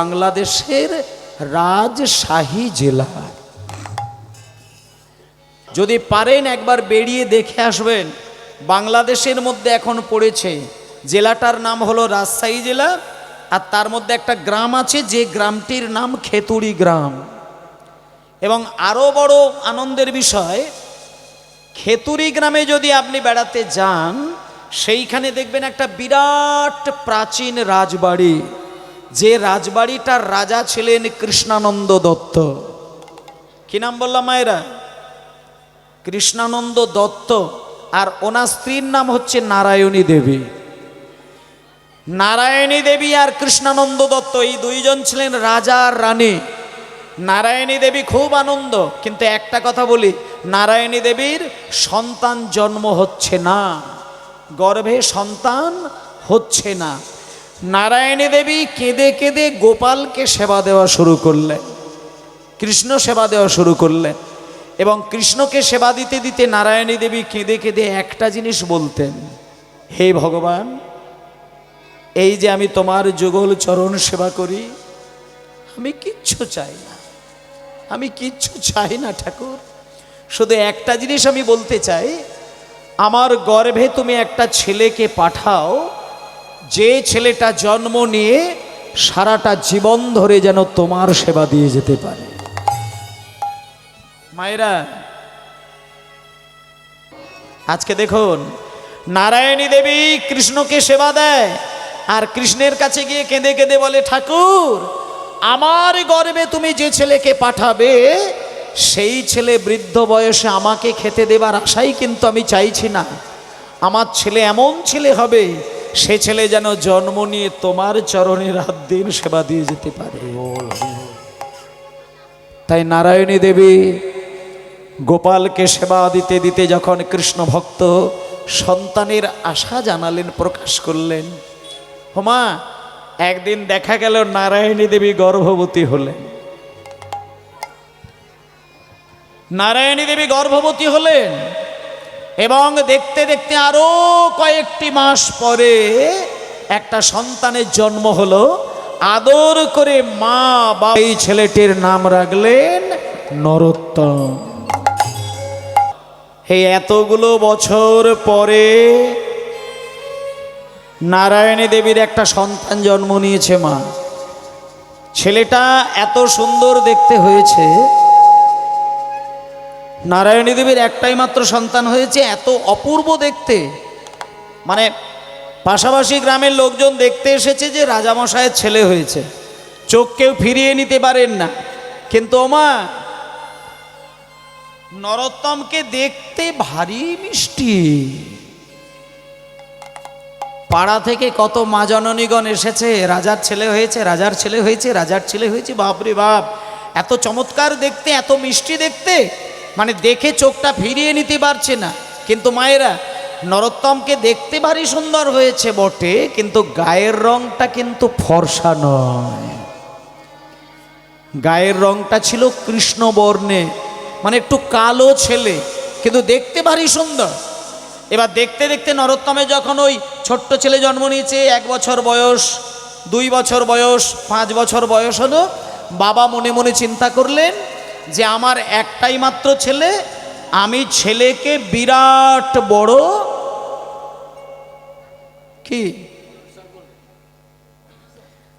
বাংলাদেশের রাজশাহী জেলা। যদি পারেন একবার বেরিয়ে দেখে আসবেন। বাংলাদেশের মধ্যে এখন পড়েছে, জেলাটার নাম হলো রাজশাহী জেলা, আর তার মধ্যে একটা গ্রাম আছে যে গ্রামটির নাম খেতুড়ি গ্রাম। এবং আরও বড় আনন্দের বিষয়, খেতুড়ি গ্রামে যদি আপনি বেড়াতে যান, সেইখানে দেখবেন একটা বিরাট প্রাচীন রাজবাড়ি, যে রাজবাড়িটার রাজা ছিলেন কৃষ্ণানন্দ দত্ত। কি নাম বললাম মায়েরা? কৃষ্ণানন্দ দত্ত। আর ওনার স্ত্রীর নাম হচ্ছে নারায়ণী দেবী। নারায়ণী দেবী আর কৃষ্ণানন্দ দত্ত এই দুইজন ছিলেন রাজা আর রানী। নারায়ণী দেবী খুব আনন্দ, কিন্তু একটা কথা বলি, নারায়ণী দেবীর সন্তান জন্ম হচ্ছে না, গর্ভে সন্তান হচ্ছে না। নারায়ণী দেবী কেঁদে কেঁদে গোপালকে সেবা দেওয়া শুরু করলেন, কৃষ্ণ সেবা দেওয়া শুরু করলেন। এবং কৃষ্ণকে সেবা দিতে দিতে নারায়ণী দেবী কেঁদে কেঁদে একটা জিনিস বলতেন, হে ভগবান, এই যে আমি তোমার যুগল চরণ সেবা করি, আমি কিচ্ছু চাই না, আমি কিচ্ছু চাই না ঠাকুর, শুধু একটা জিনিস আমি বলতে চাই, আমার গর্ভে তুমি একটা ছেলেকে পাঠাও, যে ছেলেটা জন্ম নিয়ে সারাটা জীবন ধরে যেন তোমার সেবা দিয়ে যেতে পারে। মায়েরা, আজকে দেখুন, নারায়ণী দেবী কৃষ্ণকে সেবা দেয়, আর কৃষ্ণের কাছে গিয়ে কেঁদে কেঁদে বলে, ঠাকুর, আমার গর্ভে তুমি যে ছেলেকে পাঠাবে, সেই ছেলে বৃদ্ধ বয়সে আমাকে খেতে দেবার আশাই কিন্তু আমি চাইছি না। আমার ছেলে এমন ছেলে হবে, সে ছেলে যেন জন্ম নিয়ে তোমার চরণে রাত দিন সেবা দিয়ে যেতে পারে। তাই নারায়ণী দেবী গোপালকে সেবা দিতে দিতে যখন কৃষ্ণ ভক্ত সন্তানের আশা জানালেন, প্রকাশ করলেন, হোমা, একদিন দেখা গেল নারায়ণী দেবী গর্ভবতী হলেন। নারায়ণী দেবী গর্ভবতী হলেন এবং দেখতে দেখতে আরো কয়েকটি মাস পরে একটা সন্তানের জন্ম হলো। আদর করে মা বা এই ছেলেটির নাম রাখলেন নরোত্তম। এই এতগুলো বছর পরে নারায়ণী দেবীর একটা সন্তান জন্ম নিয়েছে মা। ছেলেটা এত সুন্দর দেখতে হয়েছে, নারায়ণী দেবীর একটাই মাত্র সন্তান হয়েছে, এত অপূর্ব দেখতে, মানে পাশাপাশি গ্রামের লোকজন দেখতে এসেছে যে রাজামশায়ের ছেলে হয়েছে, চোখ কেউ ফিরিয়ে নিতে পারেন না। কিন্তু ওমা, নরোত্তমকে দেখতে ভারী মিষ্টি। পাড়া থেকে কত মা জননীগণ এসেছে, রাজার ছেলে হয়েছে, রাজার ছেলে হয়েছে, রাজার ছেলে হয়েছে, বাপরে বাপ, এত চমৎকার দেখতে, এত মিষ্টি দেখতে, মানে দেখে চোখটা ফিরিয়ে নিতে পারছে না। কিন্তু মায়েরা, নরোত্তমকে দেখতে ভারী সুন্দর হয়েছে বটে, কিন্তু গায়ের রংটা কিন্তু ফর্সা নয়, গায়ের রংটা ছিল কৃষ্ণবর্ণে, মানে একটু কালো ছেলে, কিন্তু দেখতে ভারী সুন্দর। এবার দেখতে দেখতে নরোত্তমের যখন ওই ছোট্ট ছেলে জন্ম নিয়েছে, 1 বছর বয়স, 2 বছর বয়স, 5 বছর বয়স হলো, বাবা মনে মনে চিন্তা করলেন যে আমার একটাই মাত্র ছেলে, আমি ছেলেকে বিরাট বড় কি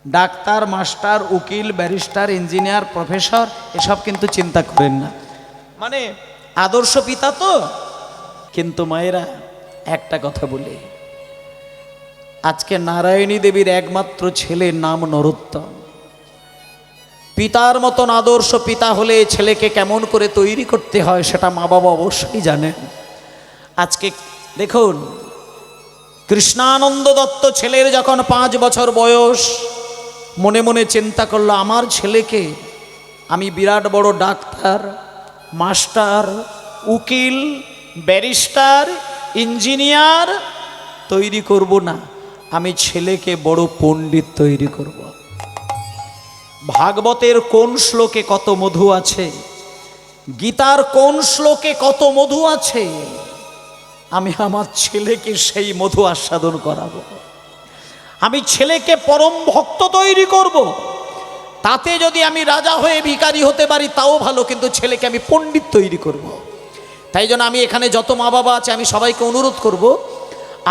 ডাক্তার, মাস্টার, উকিল, ব্যারিস্টার, ইঞ্জিনিয়ার, প্রফেসর এসব কিন্তু চিন্তা করেন না, মানে আদর্শ পিতা তো। কিন্তু মায়েরা, একটা কথা বলি, আজকে নারায়ণী দেবীর একমাত্র ছেলের নাম নরোত্তম। পিতার মতন আদর্শ পিতা হলে ছেলেকে কেমন করে তৈরি করতে হয় সেটা মা বাবা অবশ্যই জানেন। আজকে দেখুন, কৃষ্ণানন্দ দত্ত ছেলের যখন 5 বছর বয়স, মনে মনে চিন্তা করলো, আমার ছেলেকে আমি বিরাট বড় ডাক্তার, মাস্টার, উকিল, ব্যারিস্টার, ইঞ্জিনিয়ার তৈরি করব না, আমি ছেলেকে বড় পণ্ডিত তৈরি করব। ভাগবতের কোন শ্লোকে কত মধু আছে, গীতার কোন শ্লোকে কত মধু আছে, আমি আমার ছেলেকে সেই মধু আস্বাদন করাবো। আমি ছেলেকে পরম ভক্ত তৈরি করব। তাতে যদি আমি রাজা হয়ে ভিখারি হতে পারি তাও ভালো, কিন্তু ছেলেকে আমি পণ্ডিত তৈরি করব। তাই জন্য আমি এখানে যত মা বাবা আছে আমি সবাইকে অনুরোধ করব,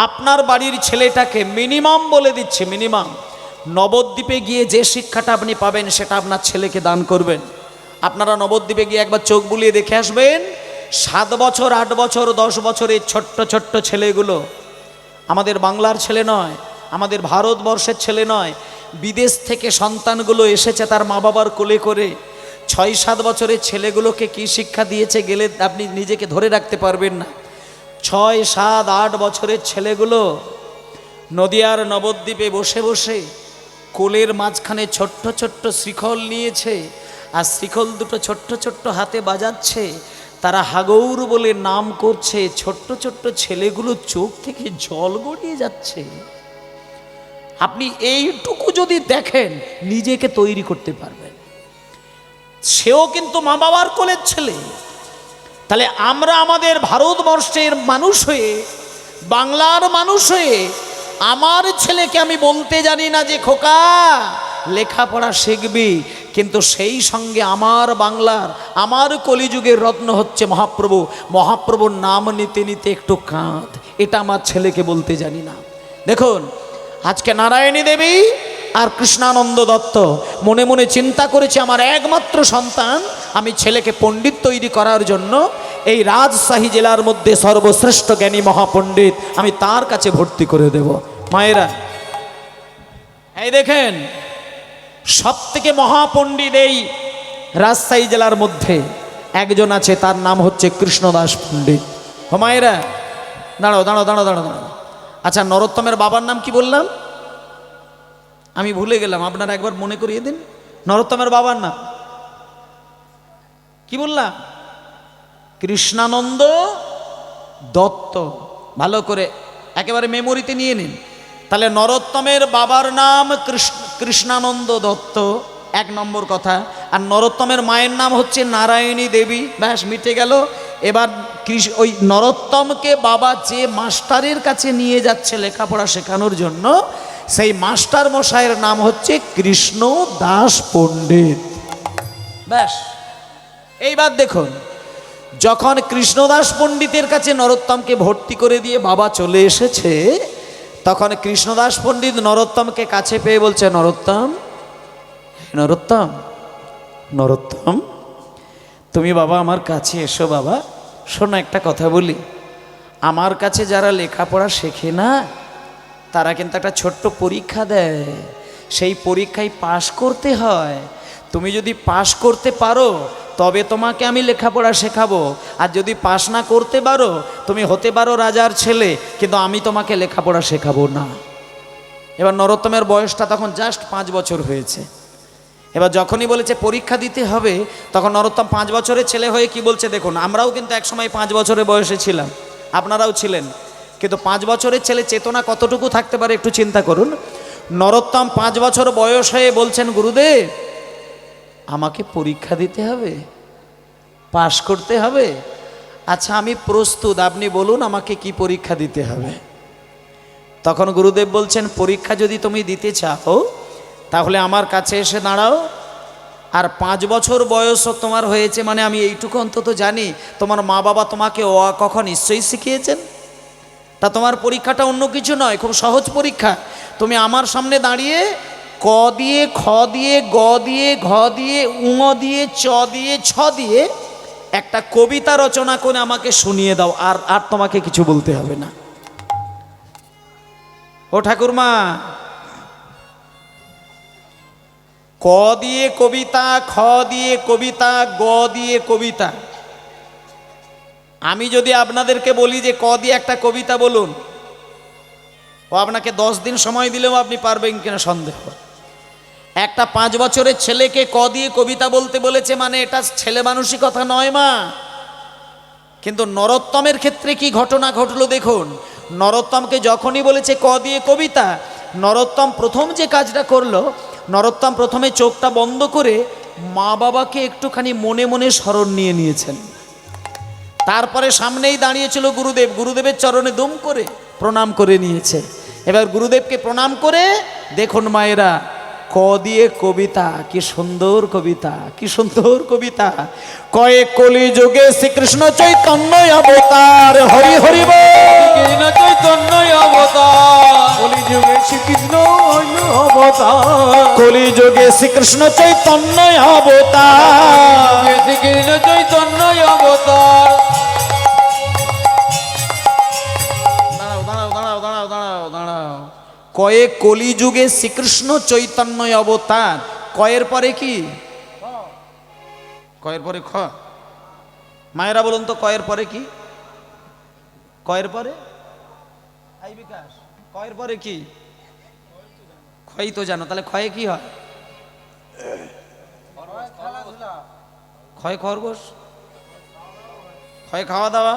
আপনার বাড়ির ছেলেটাকে মিনিমাম বলে দিচ্ছে, মিনিমাম নবদ্বীপে গিয়ে যে শিক্ষাটা আপনি পাবেন সেটা আপনার ছেলেকে দান করবেন। আপনারা নবদ্বীপে গিয়ে একবার চোখ বুলিয়ে দেখে আসবেন, 7 বছর 8 বছর 10 বছরের ছোট্ট ছোট্ট ছেলেগুলো আমাদের বাংলার ছেলে নয়, আমাদের ভারতবর্ষের ছেলে নয়, বিদেশ থেকে সন্তানগুলো এসেছে তার মা বাবার কোলে করে। 6-7 বছরের ছেলেগুলোকে কি শিক্ষা দিয়েছে গেলে আপনি নিজেকে ধরে রাখতে পারবেন না। 6-7-8 বছরের ছেলেগুলো নদিয়ার নবদ্বীপে বসে বসে কোলের মাঝখানে ছোট্ট ছোট্ট শিখল নিয়েছে, আর শিখল দুটো ছোট্ট ছোট্ট হাতে বাজাচ্ছে, তারা হাগৌর বলে নাম করছে। ছোট্ট ছোট্ট ছেলেগুলো চোখ থেকে জল গড়িয়ে যাচ্ছে। আপনি এইটুকু যদি দেখেন নিজেকে তৈরি করতে পারবেন। সেও কিন্তু মা বাবার কোলের ছেলে। তাহলে আমরা আমাদের ভারতবর্ষের মানুষ হয়ে, বাংলার মানুষ হয়ে আমার ছেলেকে আমি বলতে জানি না যে খোকা লেখাপড়া শিখবি, কিন্তু সেই সঙ্গে আমার বাংলার, আমার কলিযুগের রত্ন হচ্ছে মহাপ্রভু, মহাপ্রভুর নাম নিতে নিতে একটু কাঁদ, এটা আমার ছেলেকে বলতে জানি না। দেখুন আজকে নারায়ণী দেবী আর কৃষ্ণানন্দ দত্ত মনে মনে চিন্তা করেছে আমার একমাত্র সন্তান, আমি ছেলেকে পণ্ডিত তৈরি করার জন্য এই রাজশাহী জেলার মধ্যে সর্বশ্রেষ্ঠ জ্ঞানী মহাপণ্ডিত আমি তার কাছে ভর্তি করে দেব। মায়েরা এই দেখেন, সব থেকে মহাপণ্ডিত এই রাজশাহী জেলার মধ্যে একজন আছে, তার নাম হচ্ছে কৃষ্ণদাস পণ্ডিত। মায়েরা দাঁড়াও দাঁড়াও দাঁড়াও দাঁড়াও দাঁড়াও। আচ্ছা, নরোত্তমের বাবার নাম কি বললাম? আমি ভুলে গেলাম, আপনারা একবার মনে করিয়ে দিন। নরোত্তমের বাবার নাম কি বললাম? কৃষ্ণানন্দ দত্ত। ভালো করে একেবারে মেমোরিতে নিয়ে নিন। তাহলে নরোত্তমের বাবার নাম কৃষ্ণানন্দ দত্ত, 1 নম্বর কথা। আর নরোত্তমের মায়ের নাম হচ্ছে নারায়ণী দেবী। ব্যাস, মিটে গেল। এবার ওই নরোত্তমকে বাবা যে মাস্টারের কাছে নিয়ে যাচ্ছে লেখাপড়া শেখানোর জন্য, সেই মাস্টার মশাইয়ের নাম হচ্ছে কৃষ্ণ দাস পণ্ডিত। ব্যাস, এইবার দেখুন, যখন কৃষ্ণদাস পণ্ডিতের কাছে নরোত্তমকে ভর্তি করে দিয়ে বাবা চলে এসেছে, তখন কৃষ্ণদাস পণ্ডিত নরোত্তমকে কাছে পেয়ে বলছে, নরোত্তম নরোত্তম নরোত্তম তুমি বাবা আমার কাছে এসো। বাবা শোনো, একটা কথা বলি, আমার কাছে যারা লেখাপড়া শেখে না তারা কিন্তু একটা ছোট্ট পরীক্ষা দেয়, সেই পরীক্ষায় পাশ করতে হয়। তুমি যদি পাশ করতে পারো তবে তোমাকে আমি লেখাপড়া শেখাবো, আর যদি পাশ না করতে পারো তুমি হতে পারো রাজার ছেলে, কিন্তু আমি তোমাকে লেখাপড়া শেখাবো না। এবার নরোত্তমের বয়সটা তখন জাস্ট 5 বছর হয়েছে। এবার যখনই বলেছে পরীক্ষা দিতে হবে, তখন নরোত্তম 5 বছরের ছেলে হয়ে কি বলছে দেখুন, আমরাও কিন্তু একসময় 5 বছরের বয়সে ছিলাম, আপনারাও ছিলেন, কিন্তু 5 বছরের ছেলে চেতনা কতটুকু থাকতে পারে একটু চিন্তা করুন। নরোত্তম 5 বছর বয়স হয়ে বলছেন, গুরুদেব আমাকে পরীক্ষা দিতে হবে, পাশ করতে হবে। আচ্ছা আমি প্রস্তুত, আপনি বলুন আমাকে কি পরীক্ষা দিতে হবে। তখন গুরুদেব বলছেন, পরীক্ষা যদি তুমি দিতে চাও তাহলে আমার কাছে এসে দাঁড়াও, আর 5 বছর বয়সও তোমার হয়েছে মানে আমি এইটুকু অন্তত জানি তোমার মা বাবা তোমাকে অ আ ক খ নিশ্চয়ই শিখিয়েছেন। তা তোমার পরীক্ষাটা অন্য কিছু নয়, খুব সহজ পরীক্ষা। তুমি আমার সামনে দাঁড়িয়ে ক দিয়ে, খ দিয়ে, গ দিয়ে, ঘ দিয়ে, উঙ দিয়ে, চ দিয়ে, ছ দিয়ে একটা কবিতা রচনা করে আমাকে শুনিয়ে দাও, আর আর তোমাকে কিছু বলতে হবে না। ও ঠাকুরমা, ক দিয়ে কবিতা, খ দিয়ে কবিতা, গ দিয়ে কবিতা। আমি যদি আপনাদেরকে বলি যে ক দিয়ে একটা কবিতা বলুন, ও আপনাকে 10 দিন সময় দিলেও আপনি পারবেন কিনা সন্দেহ। একটা 5 বছরের ছেলেকে ক দিয়ে কবিতা বলতে বলেছে মানে এটা ছেলে মানুষই কথা নয় মা। কিন্তু নরোত্তমের ক্ষেত্রে কি ঘটনা ঘটলো দেখুন। নরোত্তমকে যখনই বলেছে ক দিয়ে কবিতা, নরোত্তম প্রথম যে কাজটা করলো, নরোত্তম প্রথমে চোখটা বন্ধ করে মা বাবাকে একটুখানি মনে মনে স্মরণ নিয়ে নিয়েছেন। তারপরে সামনেই দাঁড়িয়েছিল গুরুদেব, গুরুদেবের চরণে দুম করে প্রণাম করে নিয়েছে। এবার গুরুদেবকে প্রণাম করে দেখুন মায়েরা, ক দিয়ে কবিতা, কি সুন্দর কবিতা, কি সুন্দর কবিতা। কয়ে কলি যুগে শ্রীকৃষ্ণ চৈতন্য অবতার, হরি হরি বল। কৃষ্ণ চৈতন্য অবতার, কলি যুগে শ্রীকৃষ্ণ অবতার, কলি যুগে শ্রীকৃষ্ণ চৈতন্য অবতার। শ্রীকৃষ্ণ চৈতন্য অবতার। দাঁড়াও দাঁড়াও দাঁড়াও দাঁড়াও দাঁড়াও। কয়ে কলি যুগে শ্রীকৃষ্ণ চৈতন্য অবতার, কয়ের পরে কি? কয়ের পরে খ। মায়েরা বলুন তো কয়ের পরে কি? কয়ের পরে আই বিকাশ, কয়ের পরে কি? ক্ষয় তো জানো, তাহলে ক্ষয়ে কি হয়? ক্ষয় খরগোশ, ক্ষয় খাওয়া দাওয়া,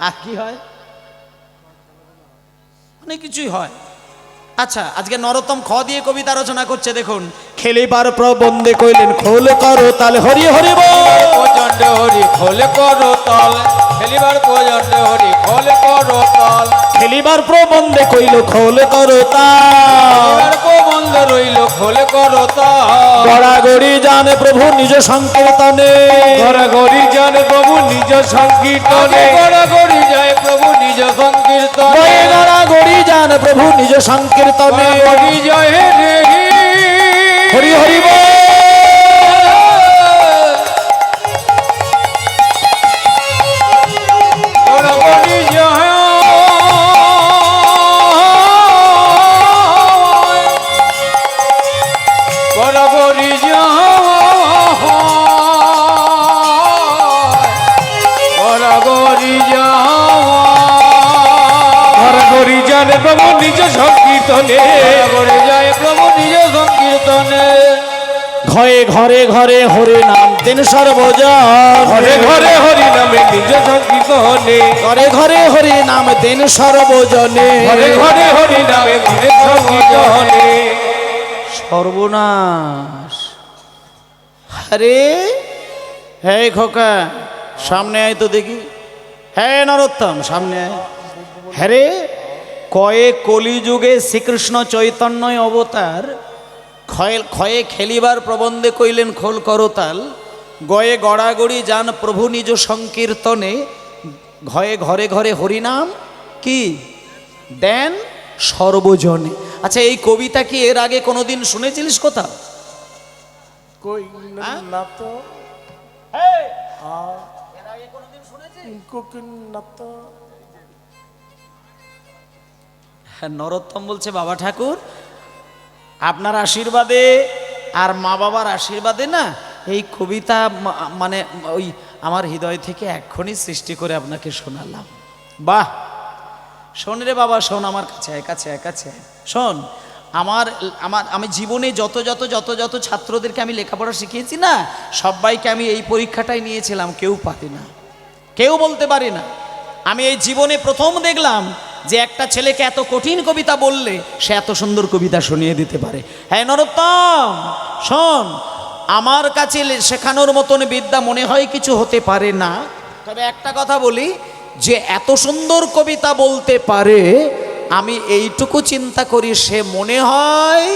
আর কি হয়? অনেক কিছুই হয়। আচ্ছা, আজকে নরোত্তম খ দিয়ে কবিতা রচনা করছে, দেখুন। খেলিবার প্রবন্ধে কইলেন খোল করো তালে, হরি হরি বল। প্রচন্ড হরি খোলে করো তাল, খেলিবার প্রচন্ড হরি খোলে করো তাল। খেলিবার প্রবন্ধে কইল খোল করো তাল, বন্ধ রইল খোলে করো তাল। গড়াগড়ি জানে প্রভু নিজ সংকীর্তনে, ঘরাঘরি জানে প্রভু নিজ সংকীর্তনে, গড়াগড়ি যায় প্রভু নিজ সংকীর্তনে। বয়ে গড়াগড়ি জানে প্রভু নিজ সংকীর্তনে, গড়াগড়ি জয় রে হরি হরি বল। গড়াগড়ি জয়, গড়াগড়ি জয়, গড়াগড়ি জয়। ঘরাঘরি জানে প্রভু নিজ সংকীর্তনে, গড়াগড়ি যায় প্রভু নিজ সংকীর্তনে। ঘরে ঘরে ঘরে হরি নাম দেন সর্বজন, ঘরে ঘরে হরি নামে নিজ সংকীর্তনে, ঘরে ঘরে হরি নাম দেন সর্বজনে, ঘরে ঘরে হরি নামে নিজ সংকীর্তনে। সর্বনাশ। আরে হে খোকা, সামনে আয় তো দেখি। হ্যাঁ নরোত্তম, সামনে আয়। হ্যাঁ রে, কয়ে কলিযুগে শ্রীকৃষ্ণ চৈতন্য অবতার, ক্ষয়ে খেলিবার প্রবন্ধে কইলেন খোল করতাল, গয়ে গড়াগড়ি যান প্রভু নিজ সংকীর্তনে, ঘয়ে ঘরে ঘরে হরিনাম কি দেন সর্বজনে। আচ্ছা, এই কবিতা কি এর আগে কোনোদিন শুনেছিলিস কোথাও? কই হ্যাঁ? না তো, এর আগে কোনোদিন শুনেছিস? ইনকো না তো। হ্যাঁ, নরোত্তম বলছে বাবা ঠাকুর, আপনার আশীর্বাদে আর মা বাবার আশীর্বাদে না এই কবিতা মানে ওই আমার হৃদয় থেকে এক্ষুনি সৃষ্টি করে আপনাকে শোনালাম। বাহ, শোন রে বাবা, শোন, আমার কাছে কাছে কাছে শোন। আমি জীবনে যত যত যত যত ছাত্রদেরকে আমি লেখাপড়া শিখিয়েছি না, সবাইকে আমি এই পরীক্ষাটাই নিয়েছিলাম, কেউ পারে না, কেউ বলতে পারে না। আমি এই জীবনে প্রথম দেখলাম যে একটা ছেলেকে এত কঠিন কবিতা বললে সে এত সুন্দর কবিতা শুনিয়ে দিতে পারে। হ্যাঁ নরোত্তম, শোন, আমার কাছে শেখানোর মতন বিদ্যা মনে হয় কিছু হতে পারে না, তবে একটা কথা বলি, যে এত সুন্দর কবিতা বলতে পারে, আমি এইটুকু চিন্তা করি সে মনে হয়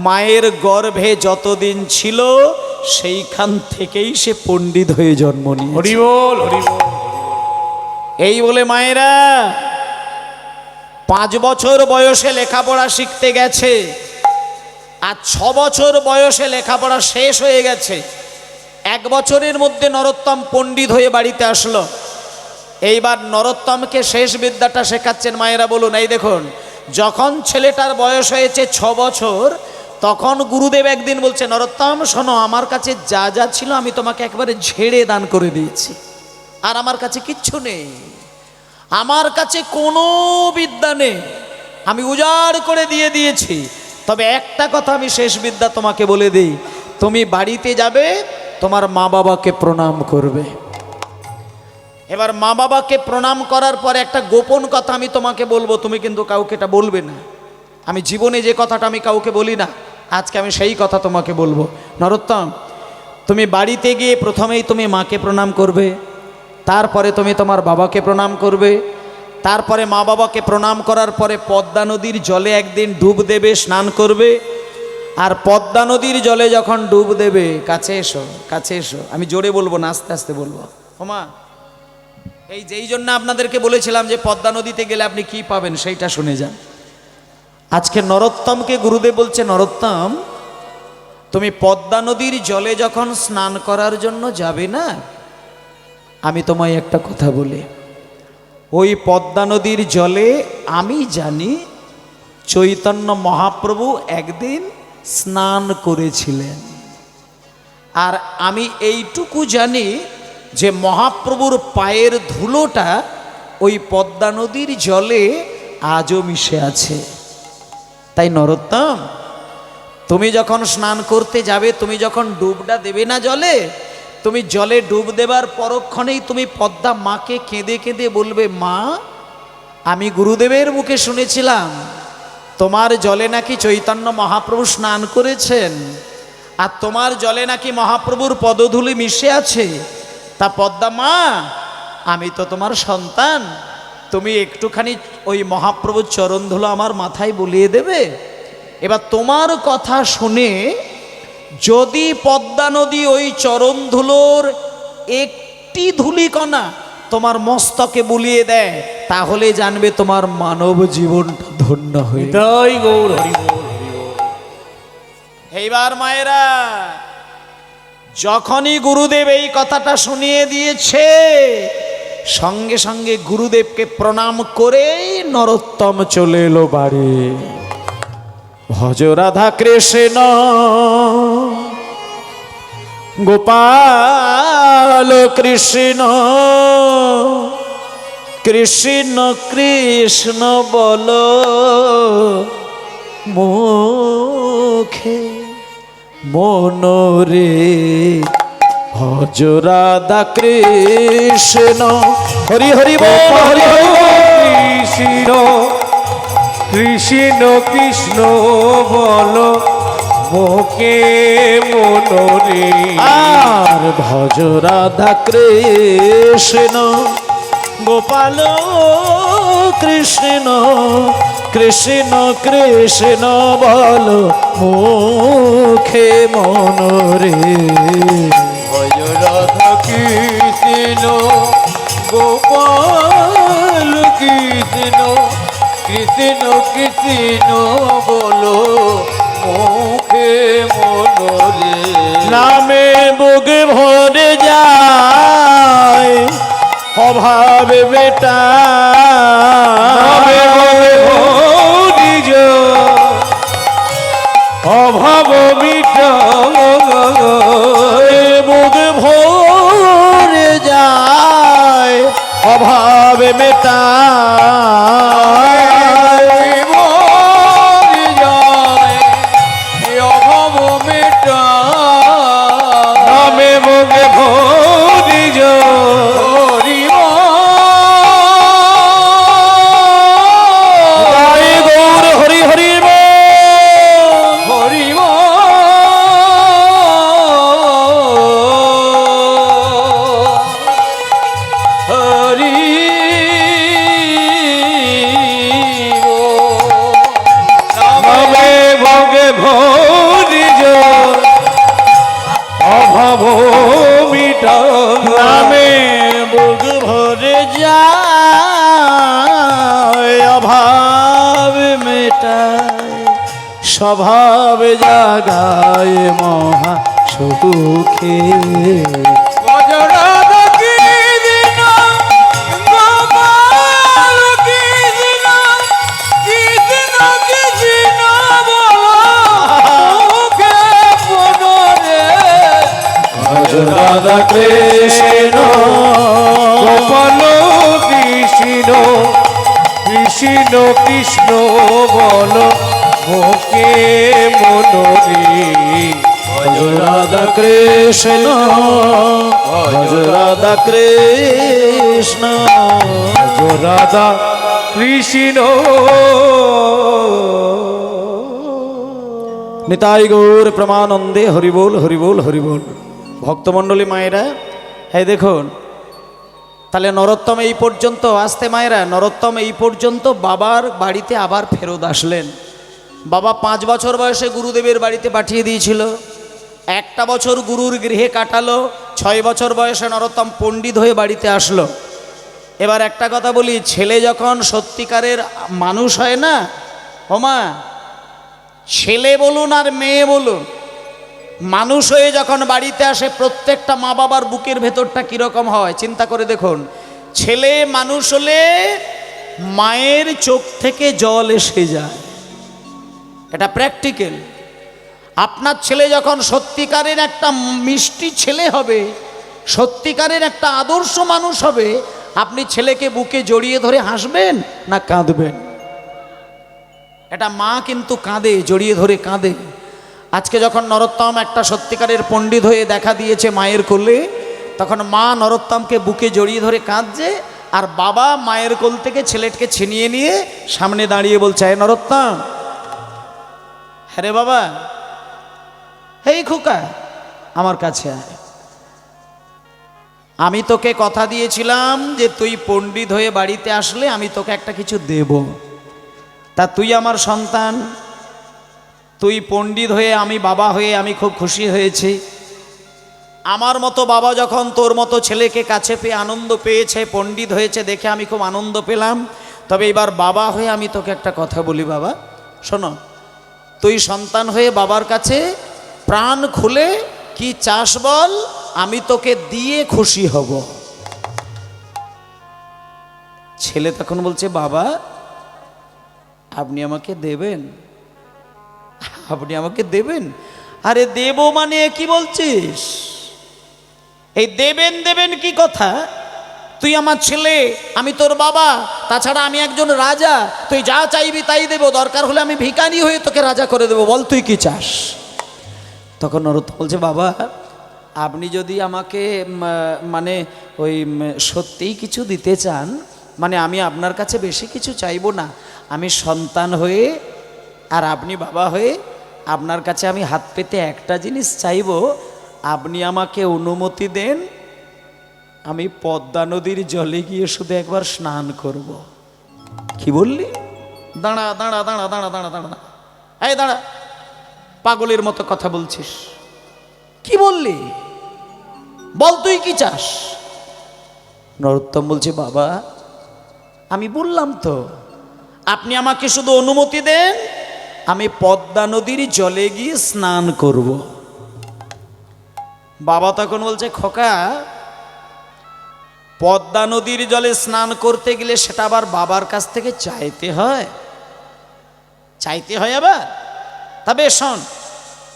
মায়ের গর্ভে যতদিন ছিল সেইখান থেকেই সে পণ্ডিত হয়ে জন্ম নিয়েছে। হরি বল, হরি বল। এই বলে মায়েরা 5 বছর বয়সে লেখাপড়া শিখতে গেছে, আর 6 বছর বয়সে লেখাপড়া শেষ হয়ে গেছে। 1 বছরের মধ্যে নরোত্তম পণ্ডিত হয়ে বাড়িতে আসলো। এইবার নরোত্তমকে শেষ বিদ্যাটা শেখাচ্ছেন মায়েরা। বলুন, এই দেখুন, যখন ছেলেটার বয়স হয়েছে 6 বছর, তখন গুরুদেব একদিন বলছে, নরোত্তম শোনো, আমার কাছে যা যা ছিল আমি তোমাকে একবারে ঝেড়ে দান করে দিয়েছি, আর আমার কাছে কিচ্ছু নেই, আমার কাছে কোনো বিদ্যা নেই, আমি উজাড় করে দিয়ে দিয়েছি। তবে একটা কথা আমি শেষ বিদ্যা তোমাকে বলে দিই, তুমি বাড়িতে যাবে, তোমার মা বাবাকে প্রণাম করবে। এবার মা বাবাকে প্রণাম করার পরে একটা গোপন কথা আমি তোমাকে বলবো, তুমি কিন্তু কাউকে এটা বলবে না। আমি জীবনে যে কথাটা আমি কাউকে বলি না, আজকে আমি সেই কথা তোমাকে বলবো। নরোত্তম, তুমি বাড়িতে গিয়ে প্রথমেই তুমি মাকে প্রণাম করবে, তারপরে তুমি তোমার বাবাকে প্রণাম করবে, তারপরে মা বাবাকে প্রণাম করার পরে পদ্মা নদীর জলে একদিন ডুব দেবে, স্নান করবে, আর পদ্মা নদীর জলে যখন ডুব দেবে, কাছে এসো, কাছে এসো, আমি জোরে বলবো না, আস্তে আস্তে বলবো। ওমা, এই যেই জন্য আপনাদেরকে বলেছিলাম যে পদ্মা নদীতে গেলে আপনি কি পাবেন সেইটা শুনে যান। আজকে নরোত্তমকে গুরুদেব বলছে, নরোত্তম তুমি পদ্মা নদীর জলে যখন স্নান করার জন্য যাবে না, আমি তোমায় একটা কথা বলি, ওই পদ্মা নদীর জলে আমি জানি চৈতন্য মহাপ্রভু একদিন স্নান করেছিলেন। আর আমি এইটুকু জানি যে মহাপ্রভুর পায়ের ধুলোটা ওই পদ্মা নদীর জলে আজও মিশে আছে। তাই নরোত্তম, তুমি যখন স্নান করতে যাবে, তুমি যখন ডুবটা দেবে না জলে, তুমি জলে ডুব দেবার পরক্ষণেই তুমি পদ্মা মাকে কেঁদে কেঁদে বলবে, মা আমি গুরুদেবের মুখে শুনেছিলাম তোমার জলে নাকি চৈতন্য মহাপ্রভু স্নান করেছেন, আর তোমার জলে নাকি মহাপ্রভুর পদধূলি মিশে আছে। তা পদ্মা মা, আমি তো তোমার সন্তান, তুমি একটুখানি ওই মহাপ্রভুর চরণধুলো আমার মাথায় বুলিয়ে দেবে। এবার তোমার কথা শুনে যদি পদ্মা নদী ওই চরণধুলোর একটি ধূলিকণা তোমার মস্তকে বুলিয়ে দেয়, তাহলে জানবে তোমার মানব জীবনটা ধন্য হয়ে গেছে। তাই গৌর হরি বল, হরি বল। এইবার মায়েরা, যখনই গুরুদেব এই কথাটা শুনিয়ে দিয়েছে, সঙ্গে সঙ্গে গুরুদেবকে প্রণাম করেই নরোত্তম চলে এলো বাড়ি। ভজ রাধা কৃষ্ণ গোপাল কৃষ্ণ, কৃষ্ণ কৃষ্ণ বল মুখে মনোরে, ভজ রাধা কৃষ্ণ। হরি হরি বল, হরি হরি বল। কৃষ্ণ কৃষ্ণ কৃষ্ণ বল মোকে মনোরে, আর ভজ রাধা কৃষ্ণ গোপাল কৃষ্ণ, কৃষ্ণ কৃষ্ণ বল মুখে মনোরে। ভজ রাধা কৃষ্ণ গোপাল কৃষ্ণ, কৃষ্ণ কৃষ্ণ বলো মুখে মনোরে। নামে বুক ভরে যায় অভাব বেটা, নামে বলে হরি জয়, অভাব মিটা, বুক ভরে যায় অভাব বেটা, অভাব মিটা, নামে বলে হরি জয়, হরি তাই গৌর হরি হরি বল। হরি হরি নামে ভোগে ভরি জয়, অভাব মিটা, নামে বুক ভরে যায় অভাব মেটায়, স্বভাব জাগায় মহা সুখে। রাধা কৃষ্ণ গোপাল কৃষ্ণ, কৃষ্ণ কৃষ্ণ মুখে মনোরে। ভজ রাধা কৃষ্ণ গোপাল কৃষ্ণ, কৃষ্ণ কৃষ্ণ বল মুখে মনোরে। ভজ রাধা কৃষ্ণ, ভজ রাধা কৃষ্ণ, ভজ রাধা কৃষ্ণ। নিতাই গৌর প্রমানন্দে হরিবোল হরিবোল হরিবোল। ভক্তমণ্ডলী মায়েরা, হ্যাঁ দেখুন, তাহলে নরোত্তম এই পর্যন্ত আসতে মায়েরা, নরোত্তম এই পর্যন্ত বাবার বাড়িতে আবার ফেরত আসলেন। বাবা 5 বছর বয়সে গুরুদেবের বাড়িতে পাঠিয়ে দিয়েছিল। 1টা বছর গুরুর গৃহে কাটালো। 6 বছর বয়সে নরোত্তম পণ্ডিত হয়ে বাড়িতে আসলো। এবার একটা কথা বলি, ছেলে যখন সত্যিকারের মানুষ হয় না, ওমা, ছেলে বলুন আর মেয়ে বলুন, মানুষ হয়ে যখন বাড়িতে আসে প্রত্যেকটা মা বাবার বুকের ভেতরটা কীরকম হয় চিন্তা করে দেখুন। ছেলে মানুষ হলে মায়ের চোখ থেকে জল এসে যায়, এটা প্র্যাকটিক্যাল। আপনার ছেলে যখন সত্যিকারের একটা মিষ্টি ছেলে হবে, সত্যিকারের একটা আদর্শ মানুষ হবে, আপনি ছেলেকে বুকে জড়িয়ে ধরে হাসবেন না কাঁদবেন? এটা মা কিন্তু কাঁদে, জড়িয়ে ধরে কাঁদে। আজকে যখন নরোত্তম একটা সত্যিকারের পণ্ডিত হয়ে দেখা দিয়েছে মায়ের কোলে, তখন মা নরোত্তমকে বুকে জড়িয়ে ধরে কাঁদছে, আর বাবা মায়ের কোল থেকে ছেলেটাকে ছিনিয়ে নিয়ে সামনে দাঁড়িয়ে বলছে, হে নরোত্তম, হ্যাঁ রে বাবা, হেই খোকা, আমার কাছে আয়। আমি তোকে কথা দিয়েছিলাম যে তুই পণ্ডিত হয়ে বাড়িতে আসলে আমি তোকে একটা কিছু দেব। তা তুই আমার সন্তান, তুই পণ্ডিত হয়ে আমি বাবা হয়ে আমি খুব খুশি হয়েছি। আমার মতো বাবা যখন তোর মতো ছেলেকে কাছে পেয়ে আনন্দ পেয়েছে, পণ্ডিত হয়েছে দেখে আমি খুব আনন্দ পেলাম। তবে এবার বাবা হয়ে আমি তোকে একটা কথা বলি বাবা, শোনো, তুই সন্তান হয়ে বাবার কাছে প্রাণ খুলে কি চাস বল, আমি তোকে দিয়ে খুশি হব। ছেলে তখন বলছে, বাবা আপনি আমাকে দেবেন, আপনি আমাকে দেবেন? আরে দেব মানে কি বলছিস? এই দেবেন দেবেন কি কথা? তুই আমার ছেলে, আমি তোর বাবা, তাছাড়া আমি একজন রাজা, তুই যা চাইবি তাই দেব, দরকার হলে আমি ভিখারি হয়ে তোকে রাজা করে দেবো, বল তুই কি চাস? তখন নরোত্তম বলছে, বাবা আপনি যদি আমাকে মানে ওই সত্যিই কিছু দিতে চান, মানে আমি আপনার কাছে বেশি কিছু চাইবো না, আমি সন্তান হয়ে আর আপনি বাবা হয়ে আপনার কাছে আমি হাত পেতে একটা জিনিস চাইবো, আপনি আমাকে অনুমতি দেন, আমি পদ্মা নদীর জলে গিয়ে শুধু একবার স্নান করব। কি বললি? দাঁড়া দাঁড়া দাঁড়া দাঁড়া দাঁড়া দাঁড়া, এই দাঁড়া, পাগলের মতো কথা বলছিস, কি বললি? বল তুই কি চাস? নরোত্তম বলছে, বাবা আমি বললাম তো, আপনি আমাকে শুধু অনুমতি দেন, আমি পদ্মা নদীর জলে গিয়ে স্নান করব। বাবা তখন বলছে, খোকা পদ্মা নদীর জলে স্নান করতে গেলে সেটা আবার বাবার কাছ থেকে চাইতে হয়? চাইতে হয় আবার? তবে শোন,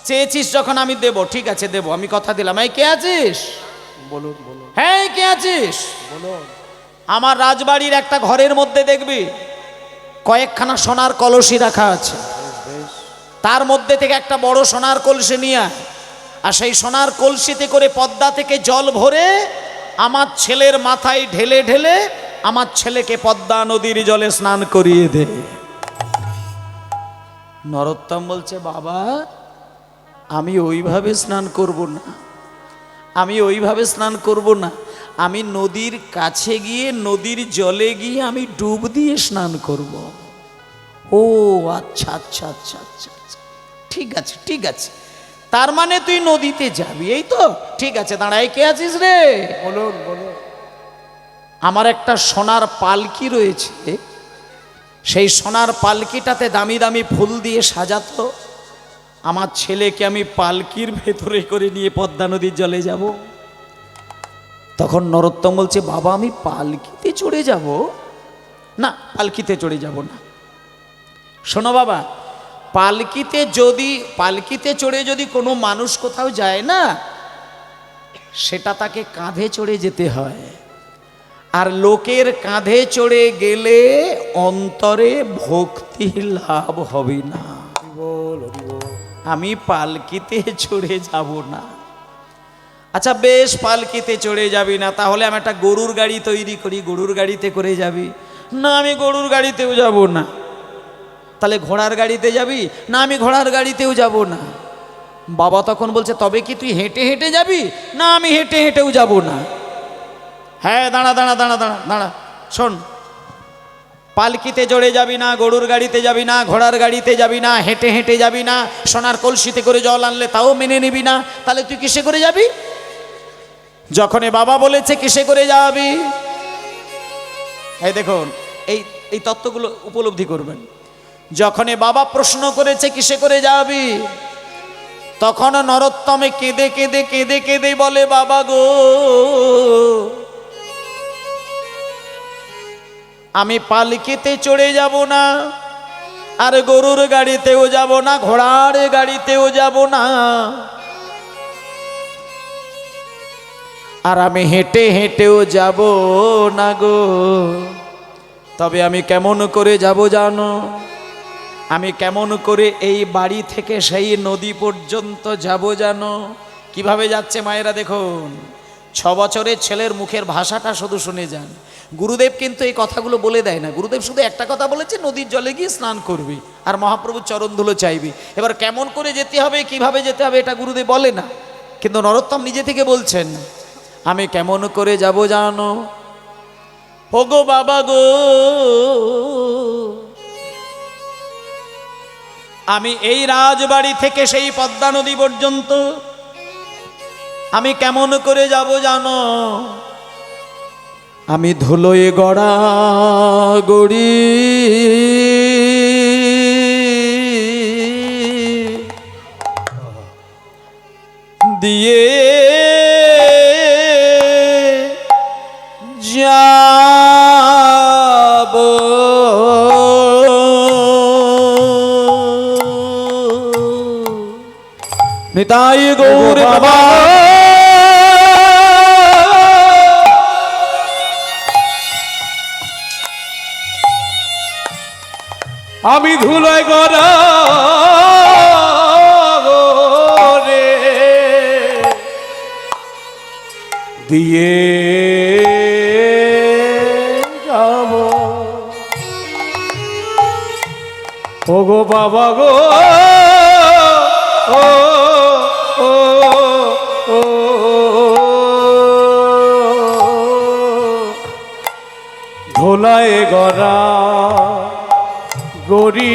চেয়েছিস যখন আমি দেব, ঠিক আছে দেব, আমি কথা দিলাম। এই কে আছিস? বলুন বলুন হ্যাঁ কে আছিস? বলুন। আমার রাজবাড়ির একটা ঘরের মধ্যে দেখবি কয়েকখানা সোনার কলসি রাখা আছে, তার মধ্যে থেকে একটা বড় সোনার কলসি নিয়ে আয়, আর সেই সোনার কলসিতে করে পদ্মা থেকে জল ভরে আমার ছেলের মাথায় ঢেলে ঢেলে আমার ছেলেকে পদ্মা নদীর জলে স্নান করিয়ে দে। নরোত্তম বলছে, বাবা আমি ওইভাবে স্নান করব না, আমি ওইভাবে স্নান করব না, আমি নদীর কাছে গিয়ে নদীর জলে গিয়ে আমি ডুব দিয়ে স্নান করব। ও আচ্ছা আচ্ছা আচ্ছা আচ্ছা আচ্ছা, ঠিক আছে ঠিক আছে, তার মানে তুই নদীতে যাবি, এই তো? ঠিক আছে দাঁড়াই, কে আছিস রে? বলুন বলুন। আমার একটা সোনার পালকি রয়েছে, সেই সোনার পালকিটাতে দামি দামি ফুল দিয়ে সাজাতো, আমার ছেলেকে আমি পালকির ভেতরে করে নিয়ে পদ্মা নদীর জলে যাব। তখন নরোত্তম বলছে, বাবা আমি পালকিতে চড়ে যাব না, পালকিতে চড়ে যাব না। শোনো বাবা, পালকিতে চড়ে যদি কোনো মানুষ কোথাও যায় না, সেটা তাকে কাঁধে চড়ে যেতে হয়, আর লোকের কাঁধে চড়ে গেলে অন্তরে ভক্তি লাভ হবে না। আমি পালকিতে চড়ে যাব না। আচ্ছা বেশ, পালকিতে চড়ে যাবি না, তাহলে আমি একটা গরুর গাড়ি তৈরি করি, গরুর গাড়িতে করে যাবি। না আমি গরুর গাড়িতেও যাব না। তাহলে ঘোড়ার গাড়িতে যাবি? না আমি ঘোড়ার গাড়িতেও যাব না। বাবা তখন বলছে, তবে কি তুই হেঁটে হেঁটে যাবি? না আমি হেঁটে হেঁটেও যাব না। হ্যাঁ দাঁড়া দাঁড়া দাঁড়া দাঁড়া দাঁড়া, শোন, পালকিতে চড়ে যাবি না, গরুর গাড়িতে যাবি না, ঘোড়ার গাড়িতে যাবি না, হেঁটে হেঁটে যাবি না, সোনার কলসিতে করে জল আনলে তাও মেনে নিবি না, তাহলে তুই কিসে করে যাবি? যখনই বাবা বলেছে কিসে করে যাবি, এই দেখুন এই এই তত্ত্বগুলো উপলব্ধি করবেন। যখনই বাবা প্রশ্ন করেছে কিসে করে যাবি, তখন নরোত্তমে কেঁদে কেঁদে কেঁদে কেঁদে বলে, বাবা গো, আমি পালকিতে চড়ে যাব না, আর গরুর গাড়িতেও যাব না, ঘোড়ার গাড়িতেও যাব না, আর আমি হেঁটে হেঁটেও যাব না গো। তবে আমি কেমন করে যাব জানো? আমি কেমন করে এই বাড়ি থেকে সেই নদী পর্যন্ত যাব জানো? কিভাবে যাচ্ছে মায়েরা দেখুন। 6 বছরের ছেলের মুখের ভাষাটা শুধু শুনে যান। গুরুদেব কিন্তু এই কথাগুলো বলে দেয় না। গুরুদেব শুধু একটা কথা বলেছে, নদীর জলে গিয়ে স্নান করবি আর মহাপ্রভুর চরণ ধুলো চাইবি। এবার কেমন করে যেতে হবে, কিভাবে যেতে হবে, এটা গুরুদেব বলে না, কিন্তু নরোত্তম নিজে থেকে বলছেন, আমি কেমন করে যাব জানো? ও গো বাবা গো, আমি এই রাজবাড়ি থেকে সেই পদ্মা নদী পর্যন্ত আমি কেমন করে যাব জানো? আমি ধুলোয় গড়া গড়ি দিয়ে যাব, নিতাই গৌর বাবা। আমি ধুলোয় গড়া রে দিয়ে যাব, ও গো বাবা গো, ও ও ও ধুলায় গড়া গরি।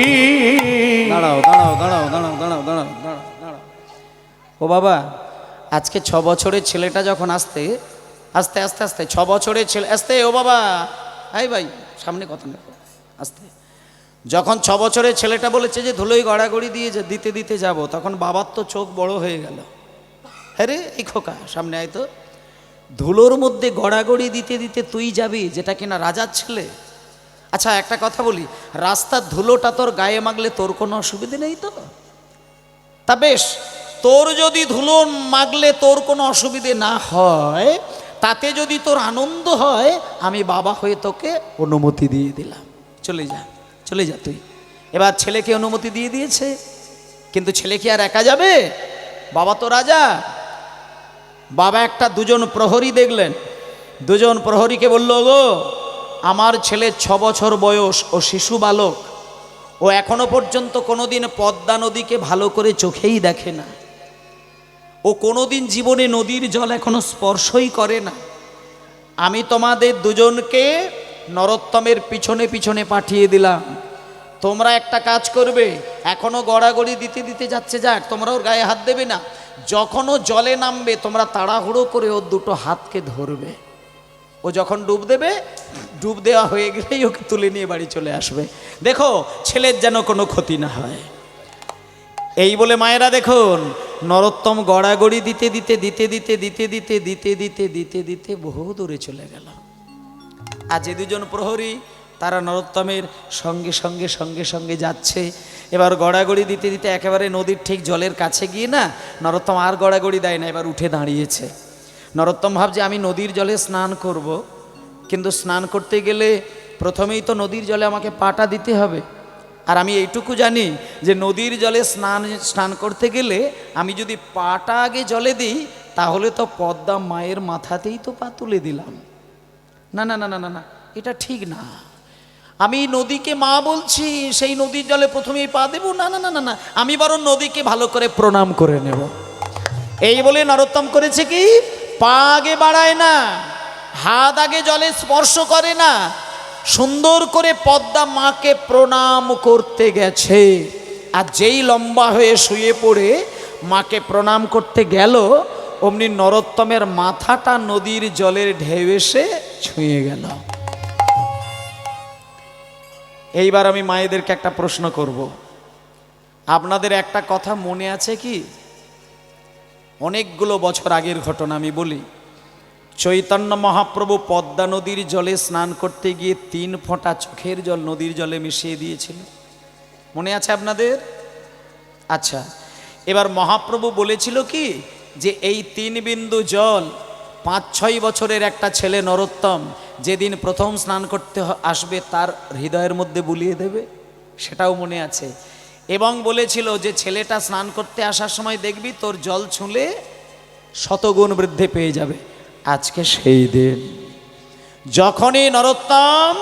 দাঁড়াও দাঁড়াও দাঁড়াও দাঁড়াও দাঁড়াও দাঁড়াও দাঁড়াও দাঁড়াও। ও বাবা, আজকে 6 বছরের ছেলেটা যখন আস্তে আস্তে আস্তে আস্তে 6 বছরের ছেলে আস্তে, ও বাবা, এই ভাই সামনে কথা নেই, আস্তে। যখন 6 বছরের ছেলেটা বলেছে যে ধুলোই গড়াগড়ি দিয়ে দিতে দিতে যাব, তখন বাবার তো চোখ বড় হয়ে গেল। হ্যাঁ রে, এই খোকা সামনে আয় তো। ধুলোর মধ্যে গড়াগড়ি দিতে দিতে তুই যাবি, যেটা কিনা রাজার ছেলে। আচ্ছা একটা কথা বলি, রাস্তার ধুলোটা তোর গায়ে মাগলে তোর কোনো অসুবিধে নেই তো? তা বেশ, তোর যদি ধুলো মাগলে তোর কোনো অসুবিধে না হয়, তাতে যদি তোর আনন্দ হয়, আমি বাবা হয়ে তোকে অনুমতি দিয়ে দিলাম, চলে যা, চলে যা তুই। এবার ছেলেকে অনুমতি দিয়ে দিয়েছে, কিন্তু ছেলে কি আর একা যাবে? বাবা তো রাজা। বাবা একটা 2জন প্রহরী দেখলেন, 2জন প্রহরীকে বলল, গো আমার ছেলে 6 বছর বয়স, ও শিশু বালক, ও এখনো পর্যন্ত কোনোদিন পদ্মা নদীকে ভালো করে চোখেই দেখে না, ও কোনোদিন জীবনে নদীর জল এখনো স্পর্শই করে না। আমি তোমাদের 2জনকে নরোত্তমের পিছনে পিছনে পাঠিয়ে দিলাম। তোমরা একটা কাজ করবে, এখনো গড়াগড়ি দিতে দিতে যাচ্ছে, যাক, তোমরা ওর গায়ে হাত দেবে না। যখন ও জলে নামবে, তোমরা তাড়াহুড়ো করে ওর 2টো হাতকে ধরবে। ও যখন ডুব দেবে, ডুব দেওয়া হয়ে গেলেই ওকে তুলে নিয়ে বাড়ি চলে আসবে। দেখো ছেলের যেন কোনো ক্ষতি না হয়। এই বলে মায়েরা দেখুন, নরোত্তম গড়াগড়ি দিতে দিতে দিতে দিতে দিতে দিতে দিতে দিতে দিতে দিতে বহু দূরে চলে গেল। আর যে 2জন প্রহরী, তারা নরোত্তমের সঙ্গে সঙ্গে সঙ্গে সঙ্গে যাচ্ছে। এবার গড়াগড়ি দিতে দিতে একেবারে নদীর ঠিক জলের কাছে গিয়ে না, নরোত্তম আর গড়াগড়ি দেয় না, এবার উঠে দাঁড়িয়েছে। নরোত্তম ভাবছে আমি নদীর জলে স্নান করব, কিন্তু স্নান করতে গেলে প্রথমেই তো নদীর জলে আমাকে পাটা দিতে হবে। আর আমি এইটুকু জানি যে নদীর জলে স্নান করতে গেলে আমি যদি পাটা আগে জলে দিই, তাহলে তো পদ্মা মায়ের মাথাতেই তো পা তুলে দিলাম। না না না না না না, এটা ঠিক না। আমি নদীকে মা বলছি, সেই নদীর জলে প্রথমেই পা দেবো? না না না না না, আমি বরং নদীকে ভালো করে প্রণাম করে নেব। এই বলে নরোত্তম করেছে কি, পা আগে বাড়ায় না, হাত আগে জলে স্পর্শ করে না, সুন্দর করে পদ্মা মাকে প্রণাম করতে গেছে। আর যেই লম্বা হয়ে শুয়ে পড়ে মাকে প্রণাম করতে গেল, অমনি নরোত্তমের মাথাটা নদীর জলের ঢেউ এসে ছুঁয়ে গেল। এইবার আমি মায়েদেরকে একটা প্রশ্ন করব, আপনাদের একটা কথা মনে আছে কি? অনেকগুলো বছর আগের ঘটনা আমি বলি। চৈতন্য মহাপ্রভু পদ্মা নদীর জলে স্নান করতে গিয়ে 3 ফোঁটা চোখের জল নদীর জলে মিশিয়ে দিয়েছিল, মনে আছে আপনাদের? আচ্ছা, এবার মহাপ্রভু বলেছিল কি যে এই 3 বিন্দু জল 5-6 বছরের একটা ছেলে নরোত্তম যেদিন প্রথম স্নান করতে আসবে তার হৃদয়ের মধ্যে বুলিয়ে দেবে, সেটাও মনে আছে। এবং বলেছিল যে ছেলেটা স্নান করতে আসার সময় দেখবি তোর জল ছুঁলে শতগুণ বৃদ্ধি পেয়ে যাবে। আজকে সেই দিন। যখনই নরোত্তম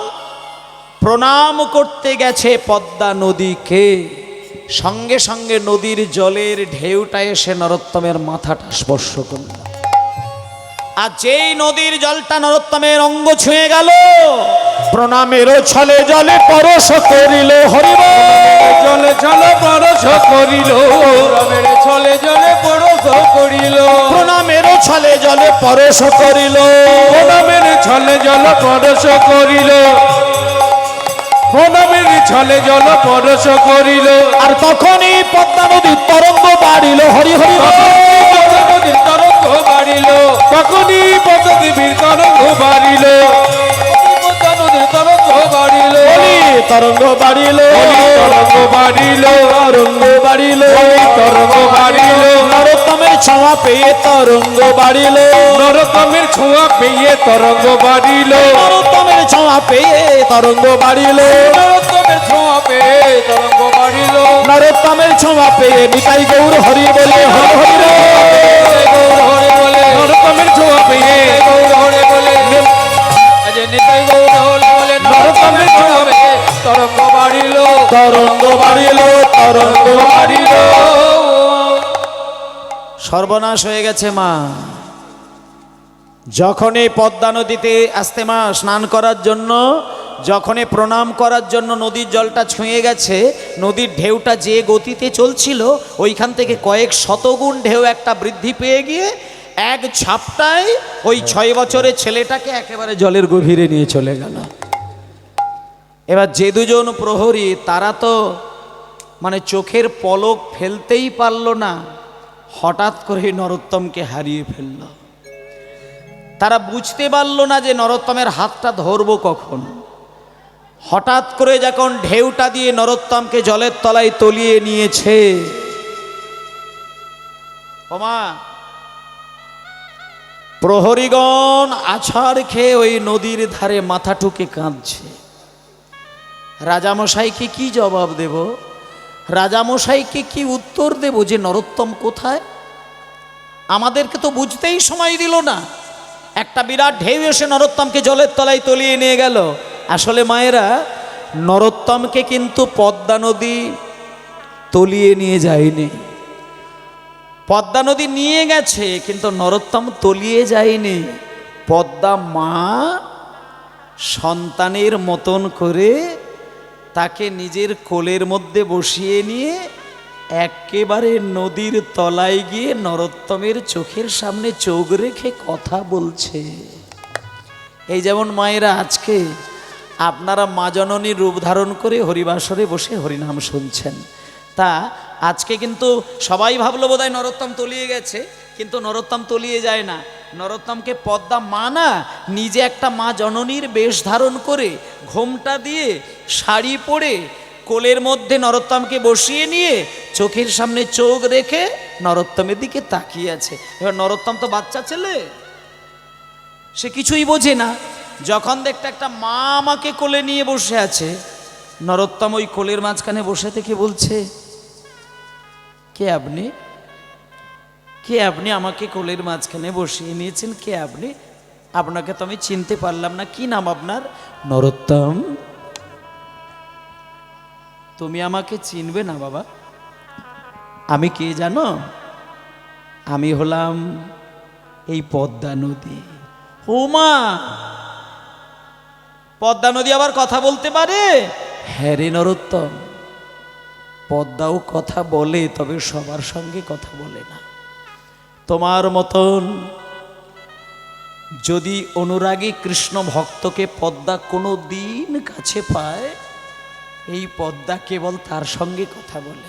প্রণাম করতে গেছে পদ্মা নদীকে, সঙ্গে সঙ্গে নদীর জলের ঢেউটা এসে নরোত্তমের মাথাটা স্পর্শ করল। আর যেই নদীর জলটা নরোত্তমের অঙ্গ ছুঁয়ে গেল, প্রণামের ছলে জলে পরশ করিল। হরিব জলে জলে পরশ করিল, প্রণামের ছলে জলে পরশ করিল, প্রণামের ছলে জলে পরশ করিল, প্রণামের ছলে জল পরশ করিল, প্রণামের ছলে জল পরশ করিল। আর তখনই পদ্মা নদীর তরঙ্গ বাড়িল। হরি হরি বল। নদীর তরঙ্গ বাড়িল, তখনই পদ্মদেবীর তরঙ্গ বাড়িল, পদ্মা নদীর তরঙ্গ বাড়িল, তরঙ্গ বাড়িল, তরঙ্গ বাড়িল, তরঙ্গ বাড়িল, তরঙ্গ বাড়িল। নরোত্তমের ছোঁয়া পেয়ে তরঙ্গ বাড়িল, নরোত্তমের ছোঁয়া পেয়ে তরঙ্গ বাড়িল, নরোত্তমের ছোঁয়া পেয়ে তরঙ্গ বাড়িল, নরোত্তমের ছোঁয়া পেয়ে তরঙ্গ বাড়িল, নরোত্তমের ছোঁয়া পেয়ে নিতাই গৌর হরি বলে হরি হরি রে। গৌর হরে বলে, নরোত্তমের ছোঁয়া পেয়ে গৌর হরে বলে, আজ নিতাই গৌর হরে বলে, নরোত্তমের ছোঁয়া পেয়ে তরঙ্গ বাড়িল, তরঙ্গ বাড়িল, তরঙ্গ বাড়িল। সর্বনাশ হয়ে গেছে মা। যখনই পদ্মা নদীতে আসতে মা স্নান করার জন্য, যখনই প্রণাম করার জন্য নদীর জলটা ছুঁয়ে গেছে, নদীর ঢেউটা যে গতিতে চলছিল ওইখান থেকে কয়েক শতগুণ ঢেউ একটা বৃদ্ধি পেয়ে গিয়ে এক ঝাপটায় ওই 6 বছরের ছেলেটাকে একেবারে জলের গভীরে নিয়ে চলে গেল। এবার যে দুজন প্রহরী তারা তো মানে চোখের পলক ফেলতেই পারল না, হঠাৎ করে নরোত্তমকে হারিয়ে ফেলল। তারা বুঝতে পারল না যে নরোত্তমের হাতটা ধরবো কখন। হঠাৎ করে যখন ঢেউটা দিয়ে নরোত্তমকে জলের তলায় তলিয়ে নিয়েছে, ওমা প্রহরীগণ আছাড় খেয়ে ওই নদীর ধারে মাথা ঠুকে কাঁদছে। রাজামশাইকে কি জবাব দেব, রাজামশাইকে কি উত্তর দেব যে নরোত্তম কোথায়? আমাদেরকে তো বুঝতেই সময় দিল না। একটা বিরাট ঢেউ এসে নরোত্তমকে জলের তলায় তলিয়ে নিয়ে গেল। আসলে মায়েরা, নরোত্তমকে কিন্তু পদ্মা নদী তলিয়ে নিয়ে যায়নি। পদ্মা নদী নিয়ে গেছে কিন্তু নরোত্তম তলিয়ে যায়নি। পদ্মা মা সন্তানের মতন করে তাকে নিজের কোলের মধ্যে বসিয়ে নিয়ে একেবারে নদীর তলায় গিয়ে নরোত্তমের চোখের সামনে চোখ রেখে কথা বলছে। এই যেমন মায়েরা আজকে আপনারা মা জননীর রূপ ধারণ করে হরিবাসরে বসে হরিনাম শুনছেন। তা আজকে কিন্তু সবাই ভাবলো বোধহয় নরোত্তম তলিয়ে গেছে, কিন্তু নরোত্তম তলিয়ে যায় না। নরোত্তমকে পদ্মা মা না নিজে একটা মা জননীর বেশ ধারণ করে ঘোমটা দিয়ে শাড়ি পরে কোলের মধ্যে নরোত্তমকে বসিয়ে নিয়ে চোখের সামনে চোখ রেখে নরোত্তমের দিকে তাকিয়ে আছে। এবার নরোত্তম তো বাচ্চা ছেলে, সে কিছুই বোঝে না। যখন দেখতে একটা মা আমাকে কোলে নিয়ে বসে আছে, নরোত্তম ওই কোলের মাঝখানে বসে থেকে বলছে, কে আপনি? কে আপনি? আমাকে কোলের মাঝখানে বসিয়ে নিয়েছেন, কে আপনি? আপনাকে তো আমি চিনতে পারলাম না, কি নাম আপনার? নরোত্তম। তুমি আমাকে চিনবে না বাবা। আমি কে জানো? আমি হলাম এই পদ্মা নদী। ও মা, পদ্মা নদী আবার কথা বলতে পারে? হ্যাঁ রে নরোত্তম, পদ্মাও কথা বলে, তবে সবার সঙ্গে কথা বলে না। তোমার মতন যদি অনুরাগী কৃষ্ণ ভক্তকে পদ্মা কোনো দিন কাছে পায়, এই পদ্মা কেবল তার সঙ্গে কথা বলে।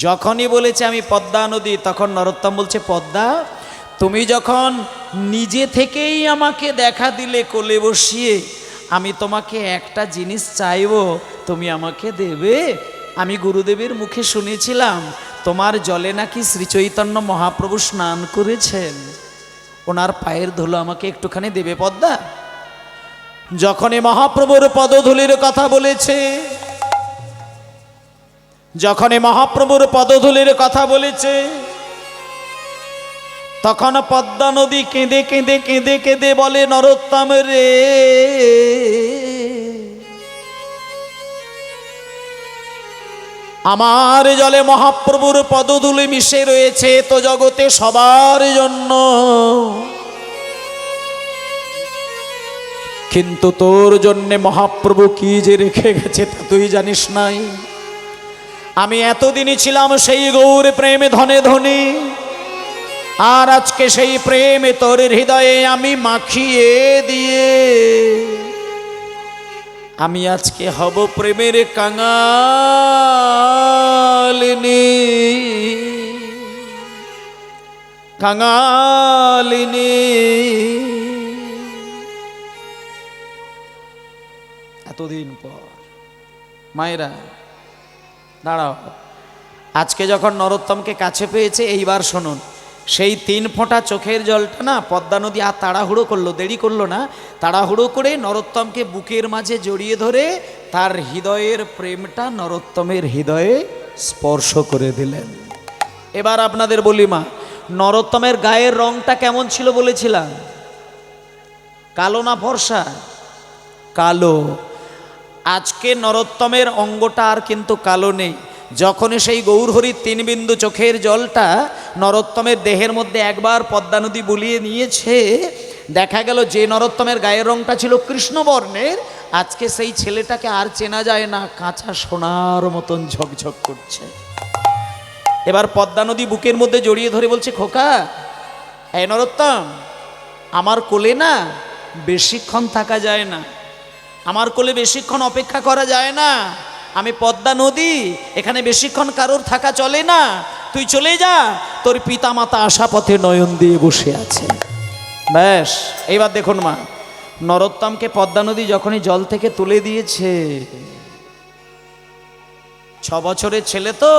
যখনই বলেছে আমি পদ্মা নদী, তখন নরোত্তম বলছে, পদ্মা তুমি যখন নিজে থেকেই আমাকে দেখা দিলে কোলে বসিয়ে, আমি তোমাকে একটা জিনিস চাইবো, তুমি আমাকে দেবে? আমি গুরুদেবের মুখে শুনেছিলাম তোমার জলে নাকি শ্রী চৈতন্য মহাপ্রভু স্নান করেছেন, ওনার পায়ের ধুলো আমাকে একটুখানি দেবে পদ্মা? যখনই মহাপ্রভুর পদধূলির কথা বলেছে, যখনই মহাপ্রভুর পদধূলির কথা বলেছে, তখন পদ্মা নদী কেঁদে কেঁদে কেঁদে কেঁদে বলে, নরোত্তম রে, আমার জলে মহাপ্রভুর পদধূলি মিশে রয়েছে তো জগতে সবার জন্য, কিন্তু তোর জন্যে মহাপ্রভু কি যে রেখে গেছে তা তুই জানিস নাই। আমি এতদিনই ছিলাম সেই গৌর প্রেমে ধনে ধনী, আর আজকে সেই প্রেমে তোর হৃদয়ে আমি মাখিয়ে দিয়ে আমি আজকে হব প্রেমের কাঙালিনী, কাঙালিনী। এতদিন পর মায়েরা দাঁড়াও, আজকে যখন নরোত্তমকে কাছে পেয়েছে, এইবার শুনুন, সেই 3 ফোঁটা চোখের জলটা না পদ্মা নদী আর তাড়াহুড়ো করলো, দেরি করলো না, তাড়াহুড়ো করে নরোত্তমকে বুকের মাঝে জড়িয়ে ধরে তার হৃদয়ের প্রেমটা নরোত্তমের হৃদয়ে স্পর্শ করে দিলেন। এবার আপনাদের বলি মা, নরোত্তমের গায়ের রংটা কেমন ছিল বলেছিলাম? কালো না ফর্সা? কালো। আজকে নরোত্তমের অঙ্গটা আর কিন্তু কালো নেই। যখনই সেই গৌরহরির 3 বিন্দু চোখের জলটা নরোত্তমের দেহের মধ্যে একবার পদ্মা নদী বুলিয়ে নিয়েছে, দেখা গেল যে নরোত্তমের গায়ের রংটা ছিল কৃষ্ণবর্ণের, আজকে সেই ছেলেটাকে আর চেনা যায় না, কাঁচা সোনার মতন ঝকঝক করছে। এবার পদ্মা নদী বুকের মধ্যে জড়িয়ে ধরে বলছে, খোকা, এই নরোত্তম, আমার কোলে না বেশিক্ষণ থাকা যায় না, আমার কোলে বেশিক্ষণ অপেক্ষা করা যায় না, আমি পদ্মা নদী, এখানে বেশিক্ষণ কারোর থাকা চলে না, তুই চলে যা, তোর পিতা মাতা আশা পথে নয়ন দিয়ে বসে আছে। ব্যাস, এইবার দেখুন মা, নরোত্তমকে পদ্মা নদী যখনই জল থেকে তুলে দিয়েছে, 6 বছরের ছেলে তো,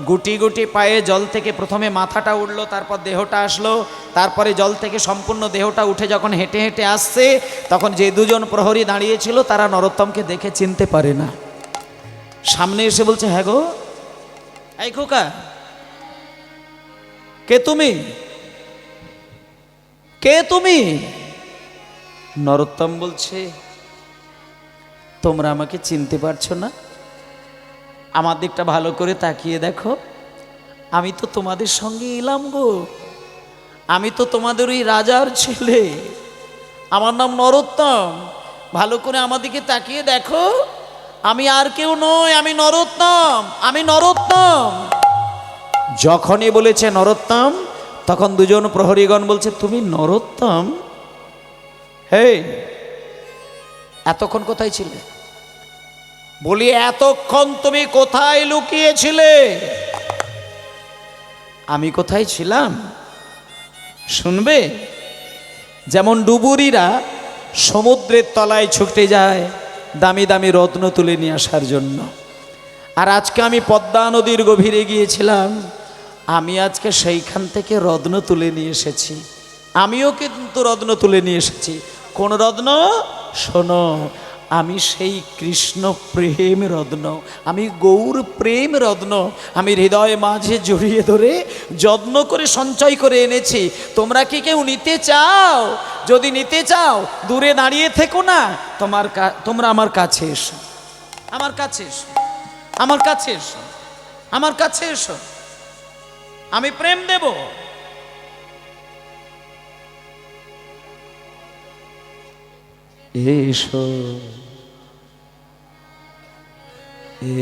গুটি গুটি পায়ে জল থেকে প্রথমে মাথাটা উঠলো, তারপর দেহটা আসলো, তারপরে জল থেকে সম্পূর্ণ দেহটা উঠে যখন হেঁটে হেঁটে আসছে, তখন যে 2 জন প্রহরী দাঁড়িয়েছিল তারা নরোত্তমকে দেখে চিনতে পারে না। সামনে এসে বলছে, হ্যাঁ গো, এই খোকা, কে তুমি? কে তুমি? নরোত্তম বলছে, তোমরা আমাকে চিনতে পারছো না? আমার দিকটা ভালো করে তাকিয়ে দেখো, আমি তো তোমাদের সঙ্গে এলাম গো, আমি তো তোমাদের ওই রাজার ছেলে, আমার নাম নরোত্তম, ভালো করে আমার দিকে তাকিয়ে দেখো, আমি আর কেউ নই, আমি নরোত্তম, আমি নরোত্তম। যখনই বলেছে নরোত্তম, তখন 2 জন প্রহরীগণ বলছে, তুমি নরোত্তম? হে, এতক্ষণ কোথায় ছিলে? বলি, এতক্ষণ তুমি কোথায় লুকিয়েছিলে? আমি কোথায় ছিলাম শুনবে? যেমন ডুবুরিরা সমুদ্রের তলায় ছুটে যায় দামি দামি রত্ন তুলে নিয়ে আসার জন্য, আর আজকে আমি পদ্মা নদীর গভীরে গিয়েছিলাম, আমি আজকে সেইখান থেকে রত্ন তুলে নিয়ে এসেছি। আমিও কিন্তু রত্ন তুলে নিয়ে এসেছি। কোন রত্ন? শোনো, আমি সেই কৃষ্ণ প্রেম রত্ন, আমি গৌর প্রেম রত্ন, আমি হৃদয় মাঝে জড়িয়ে ধরে যত্ন করে সঞ্চয় করে এনেছি। তোমরা কি কেউ নিতে চাও? যদি নিতে চাও, দূরে দাঁড়িয়ে থেকো না, তোমরা আমার কাছে এসো, আমার কাছে এসো, আমার কাছে এসো, আমার কাছে এসো, আমি প্রেম দেব। এসো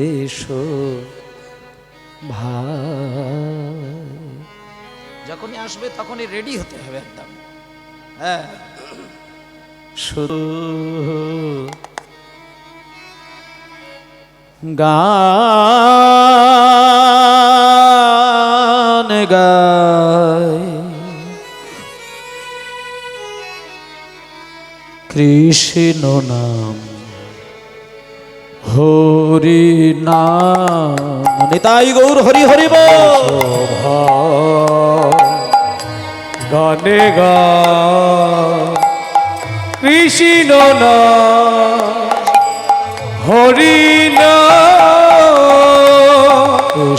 এসো ভাই। যখনই আসবে তখনই রেডি হতে হবে একদম। হ্যাঁ, শুধু গান গায় কৃষ্ণ নাম হরি নাম, নিতাই গৌর হরি হরি বল। গানে গা কৃষ্ণ না হরি না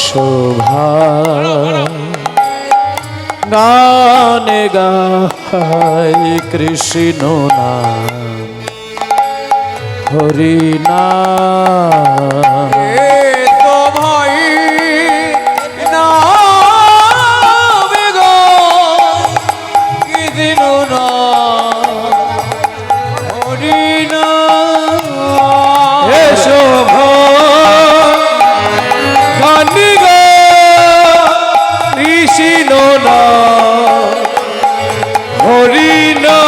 শোভা গান গায় কৃষ্ণ নাম হরি নাম। এ তো ভাই নাম গো কি দিন না হরি নাম। এসো গানে গা কৃষ্ণ না হরি না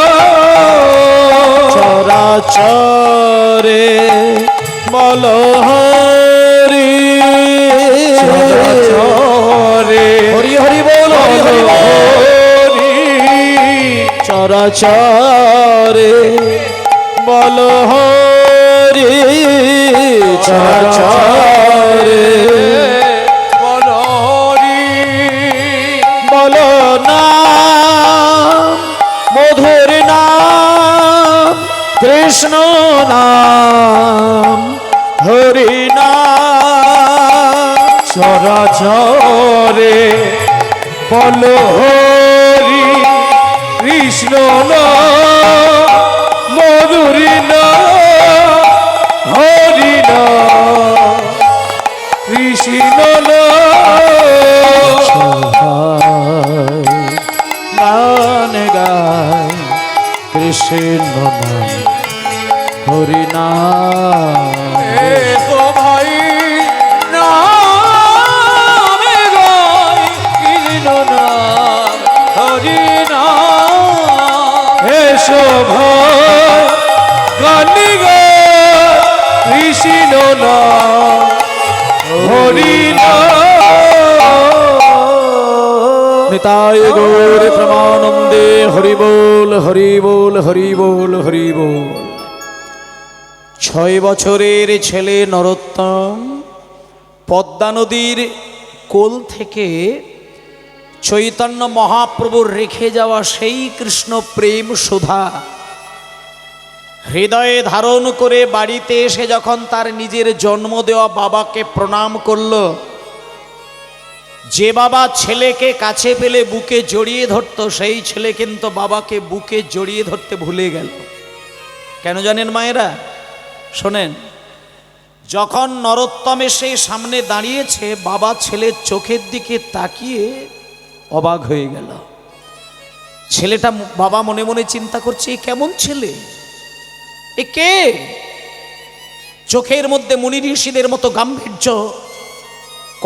চরাচরে বল হরি চরে হরি হরি বল হরি হরি। চরাচরে বল হরি চরাচরে বল হরি বল নাম মধুর নাম কৃষ্ণ নাম হরি নাম। চরাচরে বল হরি কৃষ্ণ না মধুরী না হরি না কৃষ্ণ না গান গায় কৃষ্ণ নাম হরি নাম। এ তো ভাই নাম গো কি দিন না হরি নাম। এসো ভাই গানি গা কৃষ্ণ না হরি না নিতাই গৌর প্রমানন্দে হরি বল হরি বল হরি বল হরি বল। 6 বছরের ছেলে নরোত্তম পদ্মা নদীর কোল থেকে চৈতন্য মহাপ্রভুর রেখে যাওয়া সেই কৃষ্ণ প্রেম সুধা হৃদয়ে ধারণ করে বাড়িতে এসে যখন তার নিজের জন্ম দেওয়া বাবাকে প্রণাম করল, যে বাবা ছেলেকে কাছে পেলে বুকে জড়িয়ে ধরত, সেই ছেলে কিন্তু বাবাকে বুকে জড়িয়ে ধরতে ভুলে গেল। কেন জানেন মায়েরা? শোনেন, যখন নরোত্তম এসে সামনে দাঁড়িয়েছে, বাবা ছেলের চোখের দিকে তাকিয়ে অবাক হয়ে গেল। ছেলেটা বাবা মনে মনে চিন্তা করছে, এ কেমন ছেলে, এ কে? চোখের মধ্যে মুনি ঋষিদের মতো গাম্ভীর্য,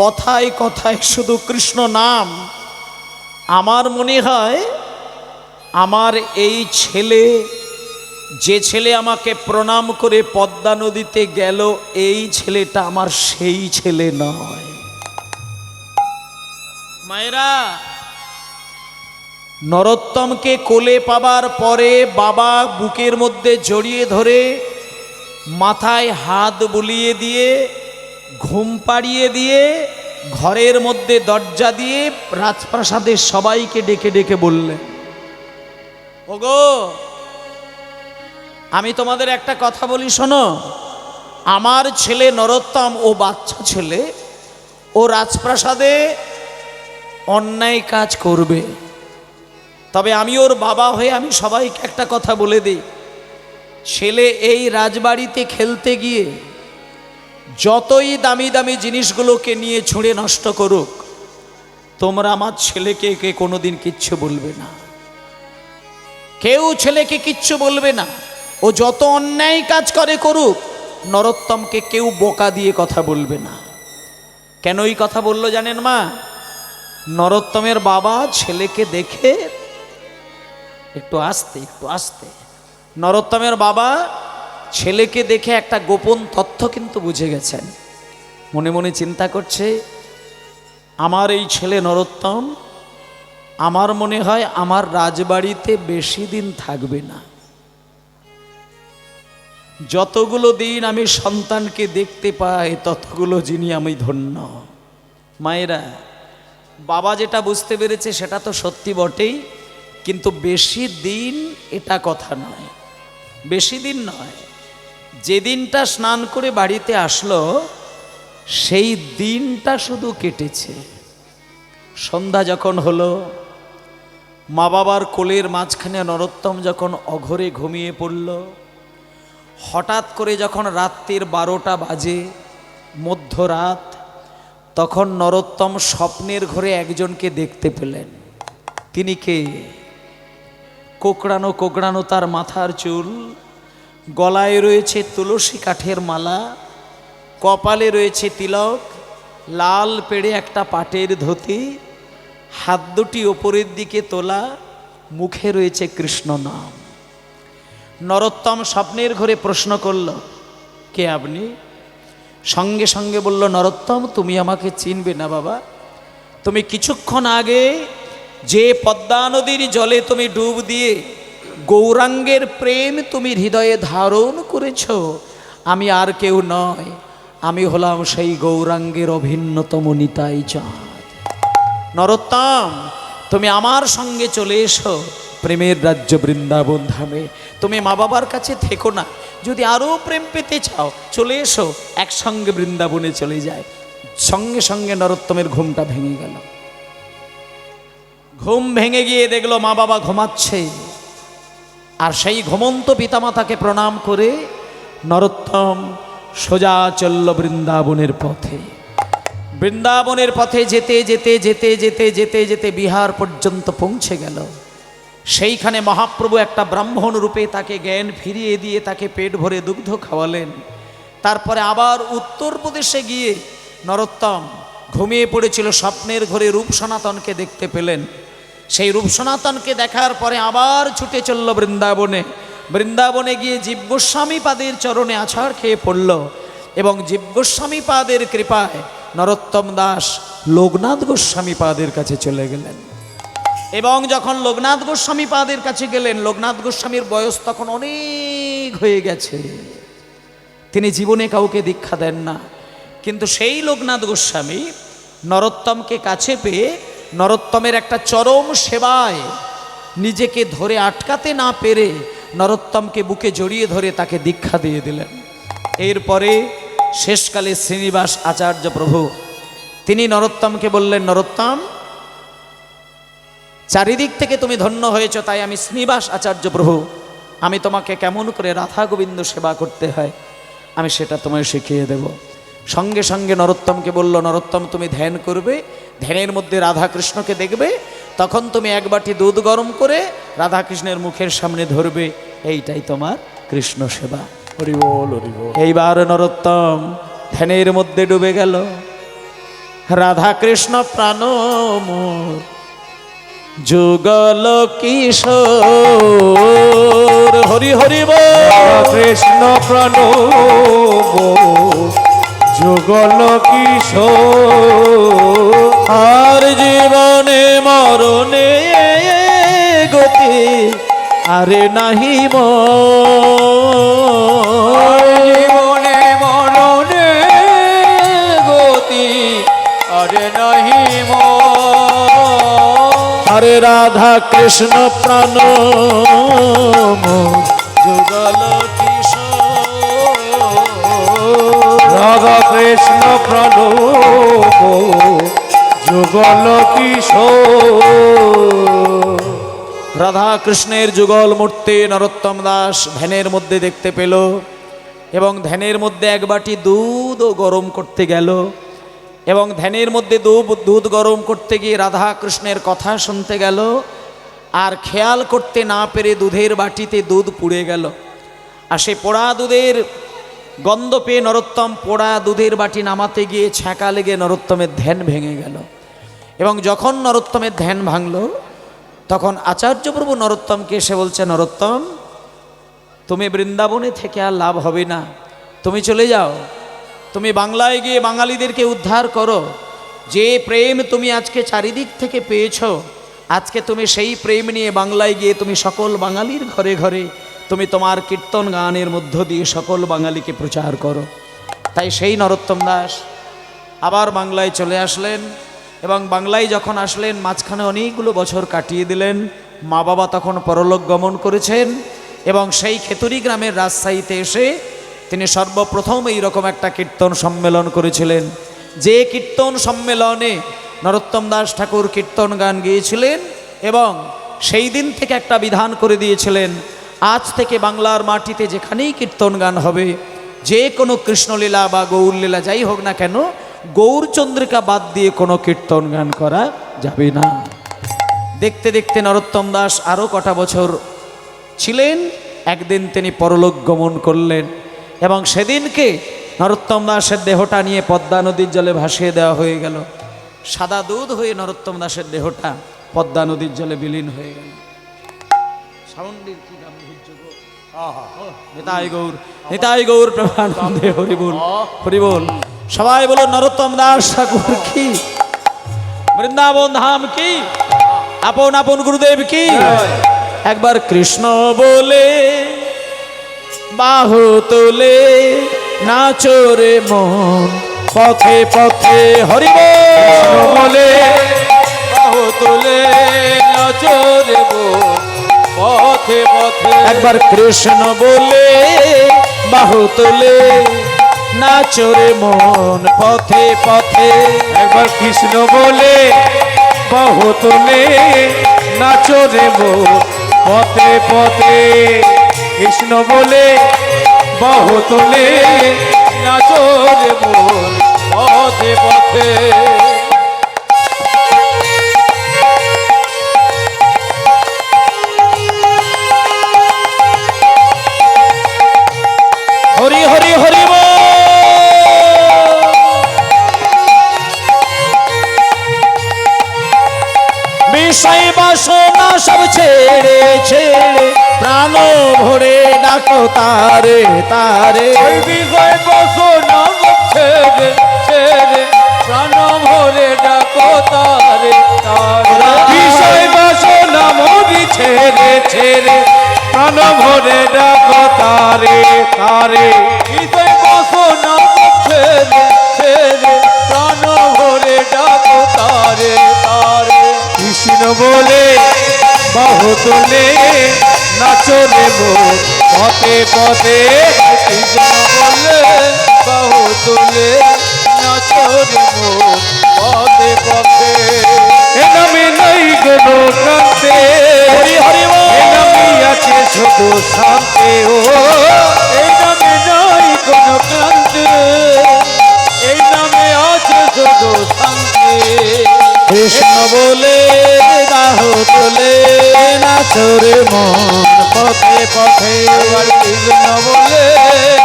কথায় কথায় শুধু কৃষ্ণ নাম। আমার মনে হয় আমার এই ছেলে, যে ছেলে আমাকে প্রণাম করে পদ্মা নদীতে গেল, এই ছেলেটা আমার সেই ছেলে নয়। মায়েরা, নরোত্তমকে কোলে পাবার পরে বাবা বুকের মধ্যে জড়িয়ে ধরে মাথায় হাত বুলিয়ে দিয়ে ঘুম পাড়িয়ে দিয়ে ঘরের মধ্যে দরজা দিয়ে রাজপ্রাসাদের সবাইকে ডেকে ডেকে বললেন, ওগো আমি তোমাদের একটা কথা বলি শোনো, আমার ছেলে নরোত্তম, ও বাচ্চা ছেলে, ও রাজপ্রাসাদে অন্যায় কাজ করবে, তবে আমি ওর বাবা হয়ে আমি সবাইকে একটা কথা বলে দিই, ছেলে এই রাজবাড়িতে খেলতে গিয়ে যতই দামি দামি জিনিসগুলোকে নিয়ে ছুঁড়ে নষ্ট করুক, তোমরা আমার ছেলেকে কে কোনোদিন কিচ্ছু বলবে না, কেউ ছেলেকে কিচ্ছু বলবে না। ও যত অন্যায় কাজ করে করুক, নরোত্তমকে কেউ বোকা দিয়ে কথা বলবে না। কেন এই কথা বললো জানেন মা? নরোত্তমের বাবা ছেলেকে দেখে, একটু আস্তে একটু আস্তে, নরোত্তমের বাবা ছেলেকে দেখে একটা গোপন তথ্য কিন্তু বুঝে গেছেন। মনে মনে চিন্তা করছে, আমার এই ছেলে নরোত্তম আমার মনে হয় আমার রাজবাড়িতে বেশি দিন থাকবে না। যতগুলো দিন আমি সন্তানকে দেখতে পাই ততগুলো যিনি আমি ধন্য। মায়েরা, বাবা যেটা বুঝতে পেরেছে সেটা তো সত্যি বটেই, কিন্তু বেশি দিন এটা কথা নয়, বেশি দিন নয়। যেদিনটা স্নান করে বাড়িতে আসলো সেই দিনটা শুধু কেটেছে। সন্ধ্যা যখন হলো, মা বাবার কোলের মাঝখানে নরোত্তম যখন অঘরে ঘুমিয়ে পড়ল, হঠাৎ করে যখন রাত্রির 12টা বাজে, মধ্যরাত, তখন নরোত্তম স্বপ্নের ঘরে একজনকে দেখতে পেলেন। তিনি কে? কোকড়ানো কোকড়ানো তার মাথার চুল, গলায় রয়েছে তুলসী কাঠের মালা, কপালে রয়েছে তিলক, লাল পেড়ে একটা পাটের ধুতি, হাত দুটি ওপরের দিকে তোলা, মুখে রয়েছে কৃষ্ণ নাম। নরোত্তম স্বপ্নের ঘরে প্রশ্ন করল, কে আপনি? সঙ্গে সঙ্গে বলল, নরোত্তম তুমি আমাকে চিনবে না বাবা। তুমি কিছুক্ষণ আগে যে পদ্মা নদীর জলে তুমি ডুব দিয়ে গৌরাঙ্গের প্রেম তুমি হৃদয়ে ধারণ করেছ, আমি আর কেউ নয়, আমি হলাম সেই গৌরাঙ্গের অভিন্নতম নিতাই চাঁদ। নরোত্তম তুমি আমার সঙ্গে চলে এসো প্রেমের রাজ্য বৃন্দাবন ধামে। তুমি মা বাবার কাছে থেকো না, যদি আরও প্রেম পেতে চাও চলে এসো, একসঙ্গে বৃন্দাবনে চলে যায়। সঙ্গে সঙ্গে নরোত্তমের ঘুমটা ভেঙে গেল। ঘুম ভেঙে গিয়ে দেখলো মা বাবা ঘুমাচ্ছে, আর সেই ঘুমন্ত পিতামাতাকে প্রণাম করে নরোত্তম সোজা চলল বৃন্দাবনের পথে। বৃন্দাবনের পথে যেতে যেতে যেতে যেতে যেতে যেতে বিহার পর্যন্ত পৌঁছে গেল। সেইখানে মহাপ্রভু একটা ব্রাহ্মণ রূপে তাকে জ্ঞান ফিরিয়ে দিয়ে তাকে পেট ভরে দুগ্ধ খাওয়ালেন। তারপরে আবার উত্তরপ্রদেশে গিয়ে নরোত্তম ঘুমিয়ে পড়েছিল, স্বপ্নের ঘরে রূপ সনাতনকে দেখতে পেলেন। সেই রূপ সনাতনকে দেখার পরে আবার ছুটে চলল বৃন্দাবনে। বৃন্দাবনে গিয়ে জীব গোস্বামী পাদের চরণে আছাড় খেয়ে পড়ল, এবং জীব গোস্বামী পাদের কৃপায় নরোত্তম দাস লোকনাথ গোস্বামী পাদের কাছে চলে গেলেন। এবং যখন লোকনাথ গোস্বামী পাদের কাছে গেলেন, লোকনাথ গোস্বামীর বয়স তখন অনেক হয়ে গেছে, তিনি জীবনে কাউকে দীক্ষা দেন না। কিন্তু সেই লোকনাথ গোস্বামী নরোত্তমকে কাছে পেয়ে নরোত্তমের একটা চরম সেবায় নিজেকে ধরে আটকাতে না পেরে নরোত্তমকে বুকে জড়িয়ে ধরে তাকে দীক্ষা দিয়ে দিলেন। এরপরে শেষকালে শ্রীনিবাস আচার্য প্রভু তিনি নরোত্তমকে বললেন, নরোত্তম চারিদিক থেকে তুমি ধন্য হয়েছ, তাই আমি শ্রীনিবাস আচার্য প্রভু, আমি তোমাকে কেমন করে রাধা গোবিন্দ সেবা করতে হয় আমি সেটা তোমায় শিখিয়ে দেব। সঙ্গে সঙ্গে নরোত্তমকে বলল, নরোত্তম তুমি ধ্যান করবে, ধ্যানের মধ্যে রাধাকৃষ্ণকে দেখবে, তখন তুমি এক বাটি দুধ গরম করে রাধাকৃষ্ণের মুখের সামনে ধরবে, এইটাই তোমার কৃষ্ণ সেবা। হরি বল হরি বল। এইবার নরোত্তম ধ্যানের মধ্যে ডুবে গেল। রাধাকৃষ্ণ প্রাণ মোর যুগল কিশোর, হরি হরি বল। কৃষ্ণ প্রাণ যুগল কিশোর, আর জীবনে মরণে গতি আরে নাহি জীবনে মরণে গতি আরে নাহি হরে রাধা কৃষ্ণ প্রাণ যুগল কিশোর, রাধা কৃষ্ণ প্রাণ যুগল কিশোর। রাধা কৃষ্ণের যুগল মূর্তি নরোত্তম দাস ধ্যানের মধ্যে দেখতে পেল, এবং ধ্যানের মধ্যে এক বাটি দুধও গরম করতে গেল, এবং ধ্যানের মধ্যে দুধ গরম করতে গিয়ে রাধা কৃষ্ণের কথা শুনতে গেল, আর খেয়াল করতে না পেরে দুধের বাটিতে দুধ পুড়ে গেল। আর সেই পোড়া দুধের গন্ধ পেয়ে নরোত্তম পোড়া দুধের বাটি নামাতে গিয়ে ছ্যাঁকা লেগে নরোত্তমের ধ্যান ভেঙে গেল। এবং যখন নরোত্তমের ধ্যান ভাঙল তখন আচার্যপ্রভু নরোত্তমকে এসে বলছে, নরোত্তম, তুমি বৃন্দাবনে থেকে আর লাভ হবে না, তুমি চলে যাও, তুমি বাংলায় গিয়ে বাঙালিদেরকে উদ্ধার করো। যে প্রেম তুমি আজকে চারিদিক থেকে পেয়েছো, আজকে তুমি সেই প্রেম নিয়ে বাংলায় গিয়ে তুমি সকল বাঙালির ঘরে ঘরে তুমি তোমার কীর্তন গানের মধ্য দিয়ে সকল বাঙালিকে প্রচার করো। তাই সেই নরোত্তম দাস আবার বাংলায় চলে আসলেন এবং বাংলায় যখন আসলেন মাঝখানে অনেকগুলো বছর কাটিয়ে দিলেন। মা বাবা তখন পরলোক গমন করেছেন এবং সেই খেতুরি গ্রামের রাজশাহীতে এসে তিনি সর্বপ্রথম এইরকম একটা কীর্তন সম্মেলন করেছিলেন, যে কীর্তন সম্মেলনে নরোত্তম দাস ঠাকুর কীর্তন গান গেয়েছিলেন এবং সেই দিন থেকে একটা বিধান করে দিয়েছিলেন, আজ থেকে বাংলার মাটিতে যেখানেই কীর্তন গান হবে, যে কোনো কৃষ্ণলীলা বা গৌরলীলা যাই হোক না কেন, গৌরচন্দ্রিকা বাদ দিয়ে কোনো কীর্তন গান করা যাবে না। দেখতে দেখতে নরোত্তম দাস আরও কটা বছর ছিলেন, একদিন তিনি পরলোক গমন করলেন এবং সেদিনকে নরোত্তম দাসের দেহটা নিয়ে পদ্মা নদীর জলে ভাসিয়ে দেওয়া হয়ে গেল। সাদা দুধ হয়ে নরোত্তম দাসের দেহটা পদ্মা নদীর জলে বিলীন হয়ে গেল। সাউন্ডের কি গাম্ভীর্য গো! নিতাই গৌর, নিতাই গৌর প্রেমানন্দে হরিবোল, হরিবোল। সবাই বলো নরোত্তম দাস ঠাকুর কি, বৃন্দাবন ধাম কি, আপন আপন গুরুদেব কি। একবার কৃষ্ণ বলে বাহু তোলে নাচরে মন পথে পথে, হরিবোল বলে বাহু তুলে নাচরে পথে পথে। একবার কৃষ্ণ বলে বাহু তোলে নাচরে মন পথে পথে। একবার কৃষ্ণ বলে বাহু তোলে নাচরে মন পথে পথে। কৃষ্ণ বলে বাহু তোলে নাচরে মন পথে পথে। হরি হরি হরি বল। বিষয় বাসনা সব ছেড়ে ছেড়ে প্রাণ ভরে ডাকো তারে তারে। ওই বিষয় বাসনা ছেড়ে ছেড়ে প্রাণ ভরে ডাকো তারে তারে। বিষয় বাসনা মরি ছেড়ে ছেড়ে প্রাণ ভরে ডাকো তারে তারে। বিষয় বাসনা ছেড়ে ছেড়ে প্রাণ ভরে ডাকো তারে তারে। কৃষ্ণ বলে বাহু তোলে নাচরে মন পথে পথে। কৃষ্ণ বলে বাহু তুলে নাচরে মন পথে পথে। এ নামে নাই কোনো ক্রান্তে, হরি হরি বল। এ নামে আছে শুধু শান্তি। ও এই নামে নাই কোন ক্লান্তি, এই নামে আছে শুধু শান্তি। কৃষ্ণ বলে বাহু তোলে নাচরে মন পথে পথে। এবার কৃষ্ণ বলে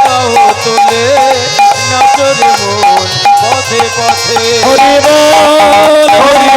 বাহু তুলে নাচরে মন পথে পথে। হরি বল হরি